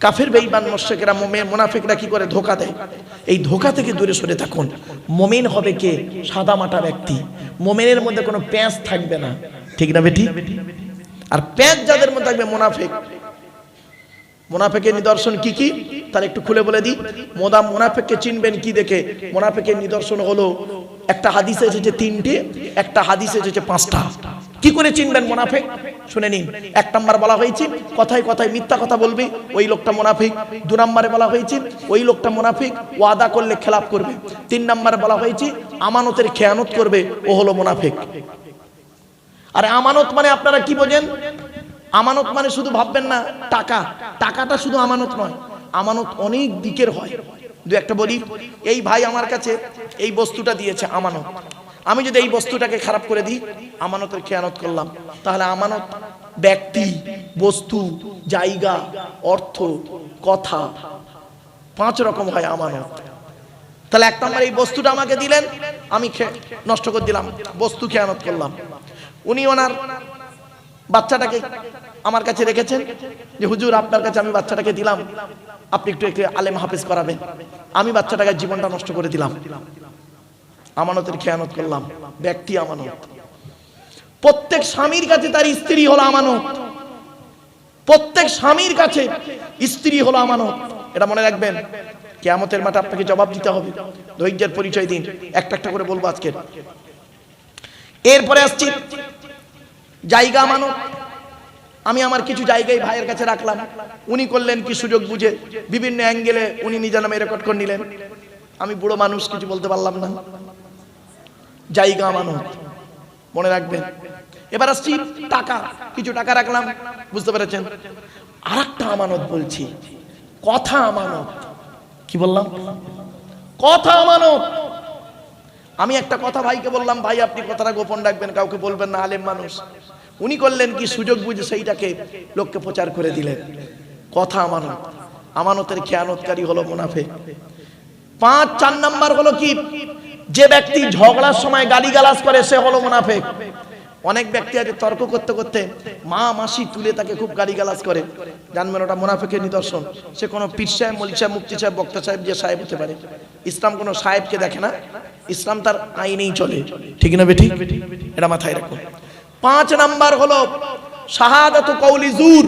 কাফের বেঈমান মুশরিকরা, মুনাফিকরা কি করে ধোঁকা দেয়। এই ধোঁকা থেকে দূরে সরে থাকুন। মুমিন হবে কে? সাদা মাটা ব্যক্তি। মুমিনের মধ্যে কোনো প্যাঁচ থাকবে না, ঠিক না বেটি? আর প্যাঁচ যাদের মধ্যে থাকবে মুনাফিক। মুনাফিকের নিদর্শন কি কি তার একটু খুলে বলে দিই। মুনাফিককে চিনবেন কি দেখে? মুনাফিকের নিদর্শন হলো, একটা হাদিসে এসেছে 3টে, একটা হাদিসে এসেছে 5টা। কি করে চিনবেন মুনাফিক? শুনে নিন। 1 নাম্বার বলা হয়েছে কথায় কথায় মিথ্যা কথা বলবে, ওই লোকটা মুনাফিক। 2 নম্বরে বলা হয়েছে ওই লোকটা মুনাফিক, ওয়াদা করলে খেলাপ করবে। 3 নম্বরে বলা হয়েছে আমানতের খেয়ানত করবে, ও হলো মুনাফিক। আর আমানত মানে আপনারা কি বোঝেন? আমানত মানে শুধু ভাববেন না টাকা, টাকাটা শুধু আমানত নয়, আমানত অনেক দিকের হয়। দু একটা বলি, এই ভাই আমার কাছে এই বস্তুটা দিয়েছে আমানত, আমি যদি এই বস্তুটাকে খারাপ করে দিই, আমানতের খেয়ানত করলাম। তাহলে আমানত ব্যক্তি, বস্তু, জায়গা, অর্থ, কথা, 5 রকম হয় আমানত। তাহলে 1 নম্বর, এই বস্তুটা আমাকে দিলেন, আমি নষ্ট করে দিলাম, বস্তু খেয়ানত করলাম। উনি ওনার বাচ্চাটাকে আমার কাছে রেখেছেন যে হুজুর আপনার কাছে আমি বাচ্চাটাকে দিলাম, আপনি একটু আলেম হাফেজ করাবেন। আমি বাচ্চাটাকে জীবনটা নষ্ট করে দিলাম, আমানতের খেয়ানত করলাম। ব্যক্তি আমানত। প্রত্যেক স্বামীর কাছে তার স্ত্রী হলো আমানত। প্রত্যেক স্বামীর কাছে স্ত্রী হলো আমানত। এটা মনে রাখবেন, কিয়ামতের মাঠে আপনাকে জবাব দিতে হবে। ধৈর্যের পরিচয় দিন, একটা একটা করে বলবো আজকে। এরপরে আসছি জায়গা আমানত। আমি আমার কিছু জায়গায় ভাইয়ের কাছে রাখলাম, উনি করলেন কি সুযোগ বুঝে বিভিন্ন অ্যাঙ্গেলে উনি নিজের নামে রেকর্ড করে নিলেন। আমি বুড়ো মানুষ, কিছু বলতে পারলাম না। জায়গা আমানত, মনে রাখবেন। এবার আসছি টাকা। কিছু টাকা রাখলাম, বুঝতে পেরেছেন? আরেকটা আমানত বলছি, কথা আমানত। কি বললাম? কথা আমানত। আমি একটা কথা ভাইকে বললাম, ভাই আপনি কথাটা গোপন রাখবেন, কাউকে বলবেন না, আলেম মানুষ। উনি করলেন কি সুযোগ বুঝে সেইটাকে লোককে প্রচার করে দিলেন। কথা আমানত। আমানতের খেয়ানতকারী হলো মুনাফিক। 4 নাম্বার হলো কি? যে ব্যক্তি ঝগড়ার সময় গালিগালাজ করে, সে হলো মুনাফিক। অনেক ব্যক্তি আছে তর্ক করতে করতে মা মাসি তুলে তাকে খুব গালিগালাজ করে, জানবেন ওটা মুনাফিকের নিদর্শন। সে কোনো পীর সাহেব, মৌলভী সাহেব, মুফতি সাহেব, বক্তা সাহেব, যে সাহেব হতে পারে। ইসলাম কোনো সাহেবকে দেখে না, ইসলাম তার আইনেই চলে, ঠিক না বেটি? এটা মাথায় রাখুন। 5 নাম্বার হলো শাহাদাতু কওলি জুর।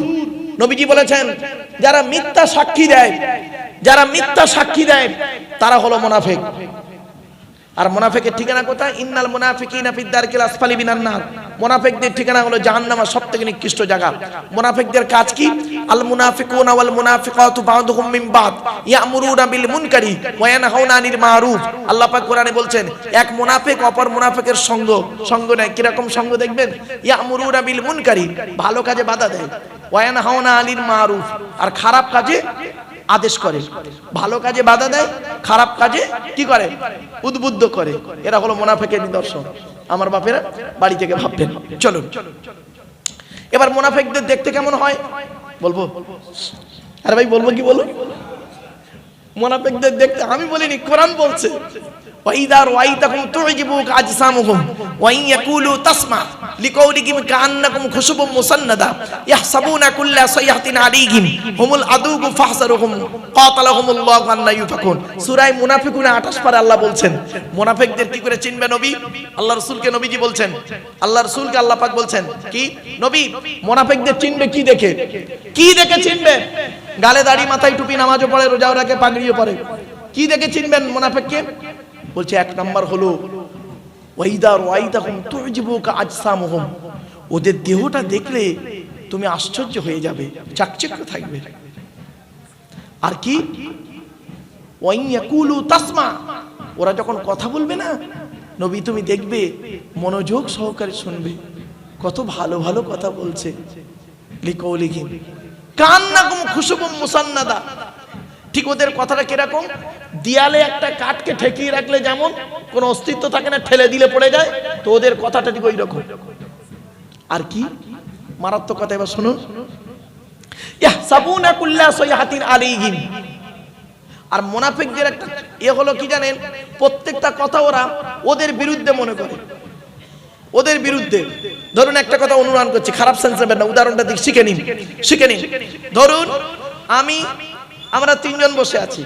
নবীজি বলেছেন, যারা মিথ্যা সাক্ষী দেয়, যারা মিথ্যা সাক্ষী দেয় তারা হলো মুনাফিক। আর মুনাফিকের ঠিকানা কোথায়? ইন্নাল মুনাফিকিনা ফিদ দারকিল আসফালি মিনান নার। মুনাফিকদের ঠিকানা হলো জাহান্নামের সবথেকে নিকৃষ্ট জায়গা। মুনাফিকদের কাজ কি? আল মুনাফিকুনা ওয়াল মুনাফিকাতু বা'দুহুম মিন বা'দ ইয়ামুরুনা বিল মুনকারি ওয়া ইয়ানহাউনা আনিল মারুফ। আল্লাহ পাক কোরআনে বলছেন, এক মুনাফিক অপর মুনাফিকের সঙ্গ নেয়। কি রকম সঙ্গ দেখবেন? ইয়ামুরুনা বিল মুনকারি, ভালো কাজে বাধা দেয়, ওয়া ইয়ানহাউনা আনিল মারুফ, আর খারাপ কাজে আদেশ করে। ভালো কাজে বাধা দেয়, খারাপ কাজে কি করে? উদ্বুদ্ধ করে। এরা হলো মুনাফিকের নিদর্শন। আমার বাপেরা বাড়ি থেকে ভাববেন। চলুন এবার মুনাফিকদের দেখতে কেমন হয় বলবো। আরে ভাই বলবো কি বলুন? মুনাফিকদের দেখতে আমি বলিনি, কোরআন বলছে, ওয়াইদা রাআইতাহুম তু'জিবুকা আজসামুহুম ওয়া ইন ইয়াকুলু তাসমা লিকাউলিহিম কাআন্নাকুম খুশুবুম মুসান্নাদা ইয়াহসাবুনা কুল্লা সাইহাতিন আলাইহিম হুমুল আদুউ ফাহসারুহুম কাতালাহুমুল্লাহু আন্না ইউফাকুন। সূরা মুনাফিকুন 28 পারে আল্লাহ বলছেন মুনাফিকদের কি করে চিনবে নবী? আল্লাহ রাসূলকে নবীজি বলছেন, আল্লাহ রাসূলকে আল্লাহ পাক বলছেন কি নবী মুনাফিকদের চিনবে কি দেখে? কি দেখে চিনবে? গালে দাড়ি, মাথায় টুপি, নামাজও পড়ে, রোজাও রাখে, পাগড়িও পরে। কি দেখে চিনবেন মুনাফিককে? বলছে এক নাম্বার হলো ওয়াইদা রাআইতাহুম তুজিবুকা আজসামুহুম, ওদের দেহটা দেখলে তুমি আশ্চর্য হয়ে যাবে, চাকচিক্য থাকবে। আর কি ওয়াইন ইয়াকুলু তাসমা, ওরা যখন কথা বলবে না নবী তুমি দেখবে মনোযোগ সহকারে শুনবে, কত ভালো ভালো কথা বলছে। লিকাউলিহিম কাআন্নাকুম খুশুবুম মুসান্নাদা, ঠিক ওদের কথাটা কিরকম? দেয়ালে একটা কাঠকে ঠেকিয়ে রাখলে যেমন কোনো অস্তিত্ব থাকে না, ঠেলে দিলে পড়ে যায়, তো ওদের কথাটা ঠিক ওই রকম। আর কি মারাত্মক কথা, এবার শুনুন। ইয়াহসাবুনা কুল্লা সাইহাতিন আলাইহিম, আর মুনাফিকদের একটা হলো কি জানেন? প্রত্যেকটা কথা ওরা ওদের বিরুদ্ধে মনে করে, ওদের বিরুদ্ধে। ধরুন একটা কথা অনুমান করছি, খারাপ সেন্স নেবেন না, উদাহরণটা দিই, শিখে নিন। ধরুন আমরা তিনজন বসে আছি,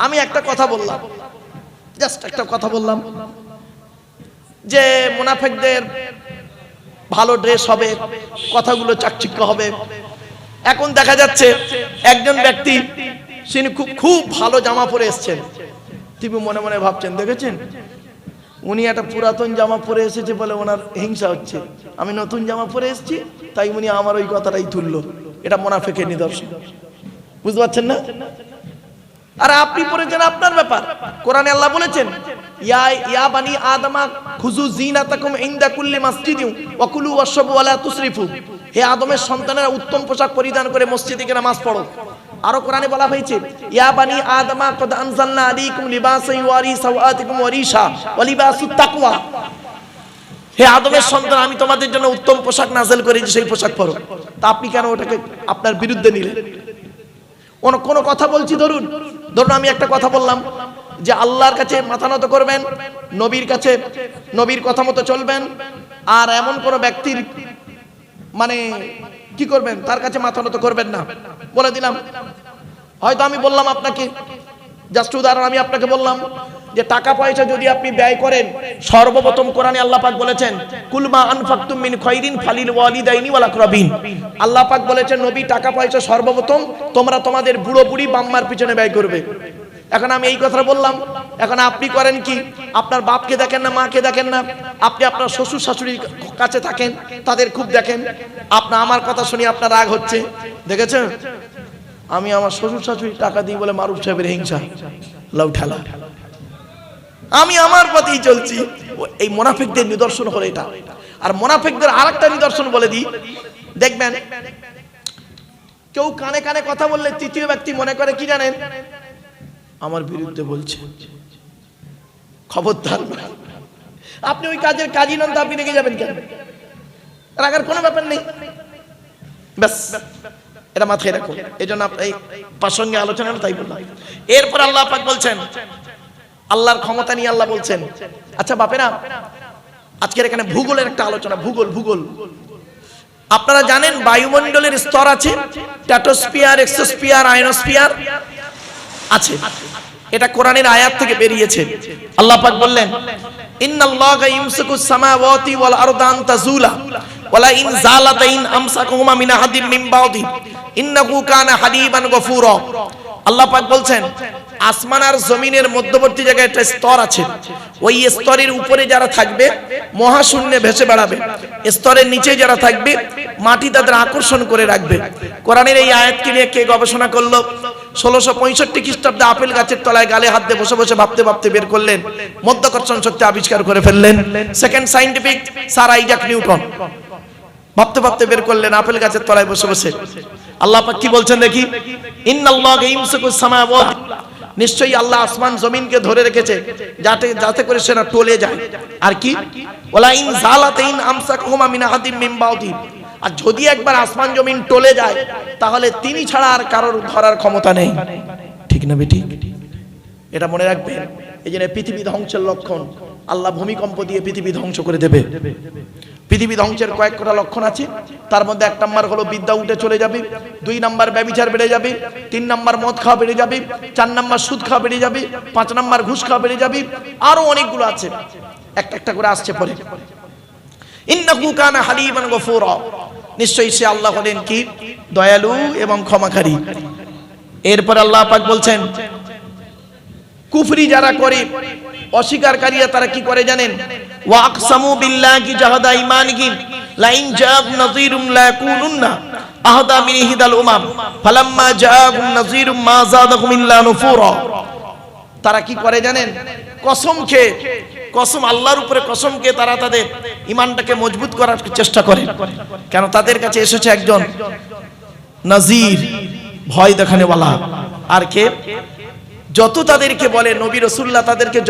আমি একটা কথা বললাম, জাস্ট একটা কথা বললাম যে মুনাফিকদের ভালো ড্রেস হবে, কথাগুলো চাকচিক্য হবে। এখন দেখা যাচ্ছে একজন ব্যক্তি তিনি খুব ভালো জামা পরে এসেছেন, তুমি মনে মনে ভাবছেন দেখেছেন উনি একটা পুরাতন জামা পরে এসেছে বলে ওনার হিংসা হচ্ছে, আমি নতুন জামা পরে এসেছি তাই উনি আমার ওই কথাটাই তুললো। এটা মুনাফিকের নিদর্শন, বুঝতে পারছেন না? আর আপনি পড়েছেন আপনার ব্যাপার। কোরআনে আল্লাহ বলেছেন ইয়া বানি আদমা খুযু জিনাতাকুম ইনদা কুল্লি মাসজিদিন ওয়া কুলু ওয়াশরাবু ওয়া লা তুসরিফু, হে আদমের সন্তানেরা উত্তম পোশাক পরিধান করে মসজিদে গিয়ে নামাজ পড়ো। আরো কোরআনে বলা হয়েছে ইয়া বানি আদমা কদ আনজালনা আলাইকুম লিবাসান ইউয়ারি সাওআতিকুম ওয়া রিশা ওয়া লিবাসুত তাকওয়া, হে আদমের সন্তান আমি তোমাদের জন্য উত্তম পোশাক নাযিল করেছি, সেই পোশাক পরো। তা আপনি কেন ওটাকে আপনার বিরুদ্ধে নিলেন? কোন কথা বলছি, ধরুন আমি একটা কথা বললাম যে আল্লাহর কাছে মাথা নত করবেন, নবীর কাছে নবীর কথা মতো চলবেন, আর এমন কোন ব্যক্তির মানে কি করবেন তার কাছে মাথা নত করবেন না, বলে দিলাম। হয়তো আমি বললাম আপনাকে, জাস্ট উদাহরণ আমি আপনাকে বললাম যে টাকা পয়সা যদি আপনি ব্যয় করেন, সর্বপ্রথম কোরআনে আল্লাহ পাক বলেছেন কুল মা আনফাকতুম মিন খায়রিন ফালিল ওয়ালিদাইনি ওয়াল আকরাবিন। আল্লাহ পাক বলেছেন নবী টাকা পয়সা সর্বপ্রথম তোমরা তোমাদের বুড়ো বুড়ি বাম্মার পিছনে ব্যয় করবে। এখন আমি এই কথাটা বললাম, এখন আপনি করেন কি? আপনার বাপকে দেখেন না, মাকে দেখেন না, আপনি আপনার শ্বশুর শাশুড়ির কাছে থাকেন, তাদের খুব দেখেন। আপনার আমার কথা শুনে আপনার রাগ হচ্ছে, দেখেছেন আমি আমার শ্বশুর শাশুড়ির টাকা দিই বলে মারুফ সাহেবের হিংসা, লাউ ঠেলা, আমি আমার পথেই চলছি। এই মুনাফিকদের নিদর্শন হলো এটা। আর মুনাফিকদের আরেকটা নিদর্শন বলে দিই, দেখবেন কেউ কানে কানে কথা বললে তৃতীয় ব্যক্তি মনে করে কি জানেন, আমার বিরুদ্ধে বলছে, খবরদার। আপনি ওই কাজের কাজী নন তো আপনি রেগে যাবেন কেন? রাগার কোনো ব্যাপার নেই, ব্যাস এটা মাথায় রাখুন। এই জন্য এই প্রাসঙ্গে আলোচনা তাই বললাম। এরপর আল্লাহ পাক বলছেন, আল্লাহর ক্ষমতা নিয়ে আল্লাহ বলছেন, আচ্ছা বাপেরা আজকের এখানে ভূগোলের একটা আলোচনা, ভূগোল। আপনারা জানেন বায়ুমণ্ডলের স্তর আছে, স্ট্র্যাটোস্ফিয়ার, এক্সোস্ফিয়ার, আয়নোস্ফিয়ার আছে। এটা কোরআনের আয়াত থেকে বেরিয়েছে। আল্লাহ পাক বললেন ইন্নাল্লাহা ইউমসিকুস সামাওয়াতি ওয়াল আরদা আন তাযুলা ওয়ালা ইন যালাতা ইন আমসাকুহুমা মিন আহাদিন মিন বাদি ইন্নাহু কানা হালিমান গফুরা। আল্লাহ পাক বলছেন আসমান আর জমিনের মধ্যবর্তী জায়গায় একটা স্তর আছে, ওই স্তরের উপরে যারা থাকবে মহাশূন্যে ভেসে বেড়াবে, স্তরের নিচে যারা থাকবে মাটি তাদের আকর্ষণ করে রাখবে। কোরআনের এই আয়াতকে নিয়ে কে গবেষণা করলো? 1665 খ্রিস্টাব্দে আপেল গাছের তলায় গালে হাত দিয়ে বসে বসে ভাবতে বের করলেন, মধ্যাকর্ষণ শক্তি আবিষ্কার করে ফেললেন। Second scientific sir Isaac Newton ভাবতে বের করলেন আপেল গাছের তলায় বসে বসে। আল্লাহ পাক কি বলছেন দেখি, ইন্নাল্লাহা ইউমসিকুস সামাওয়াতি, নিশ্চয়ই আল্লাহ আসমান জমিনকে ধরে রেখেছে যাতে করে সেটা টলে যায়। আর কি ওয়ালা ইন যালাতা ইন আমসাকুহুমা মিন আহাদিন মিন বাদি, আর যদি একবার আসমান জমিন টলে যায় তাহলে তিনি ছাড়া আর কারোর ধরার ক্ষমতা নেই। ঠিক না বেটি? এটা মনে রাখবেন। এই জন্য পৃথিবী ধ্বংসের লক্ষণ আল্লাহ ভূমিকম্প দিয়ে পৃথিবী ধ্বংস করে দেবে। পৃথিবী ধ্বংসের কয়েকটা লক্ষণ আছে, তার মধ্যে 1 নাম্বার হলো বিদ্যা উঠে চলে যাবে, 2 নাম্বার ব্যভিচার বেড়ে যাবে, 3 নাম্বার মদ খাওয়া বেড়ে যাবে, 4 নাম্বার সুদ খাওয়া বেড়ে যাবে, 5 নাম্বার ঘুষ খাওয়া বেড়ে যাবে, আরো অনেকগুলো আছে, একটা করে আসছে পরে। ইন্নাহু কানা হালিমান গফুরা, নিশ্চয়ই সে আল্লাহ হলেন কি দয়ালু এবং ক্ষমাকারী। এরপর আল্লাহ পাক বলছেন কুফরি যারা করে, অস্বীকারীরা তারা কি করে জানেন? ওয়া আকসামু বিল্লাহি জাহাদা ঈমানিহিম লাইন জাআ নাযীরুম লা ইয়াকুনুন্না আহদা মিন ইহদাল উমাম ফালাম্মা জাআহুম নাযীরুম মা যাদাহুম ইল্লা নুফুরা। তারা কি করে জানেন? কসম আল্লাহর উপরে কসম খেয়ে তারা তাদের ঈমানটাকে মজবুত করার চেষ্টা করে। কেন? তাদের কাছে এসেছে একজন নাযীর, ভয় দেখানেওয়ালা। আর কে? যত তাদেরকে বলে নবী রাসূলুল্লাহ তাদেরকে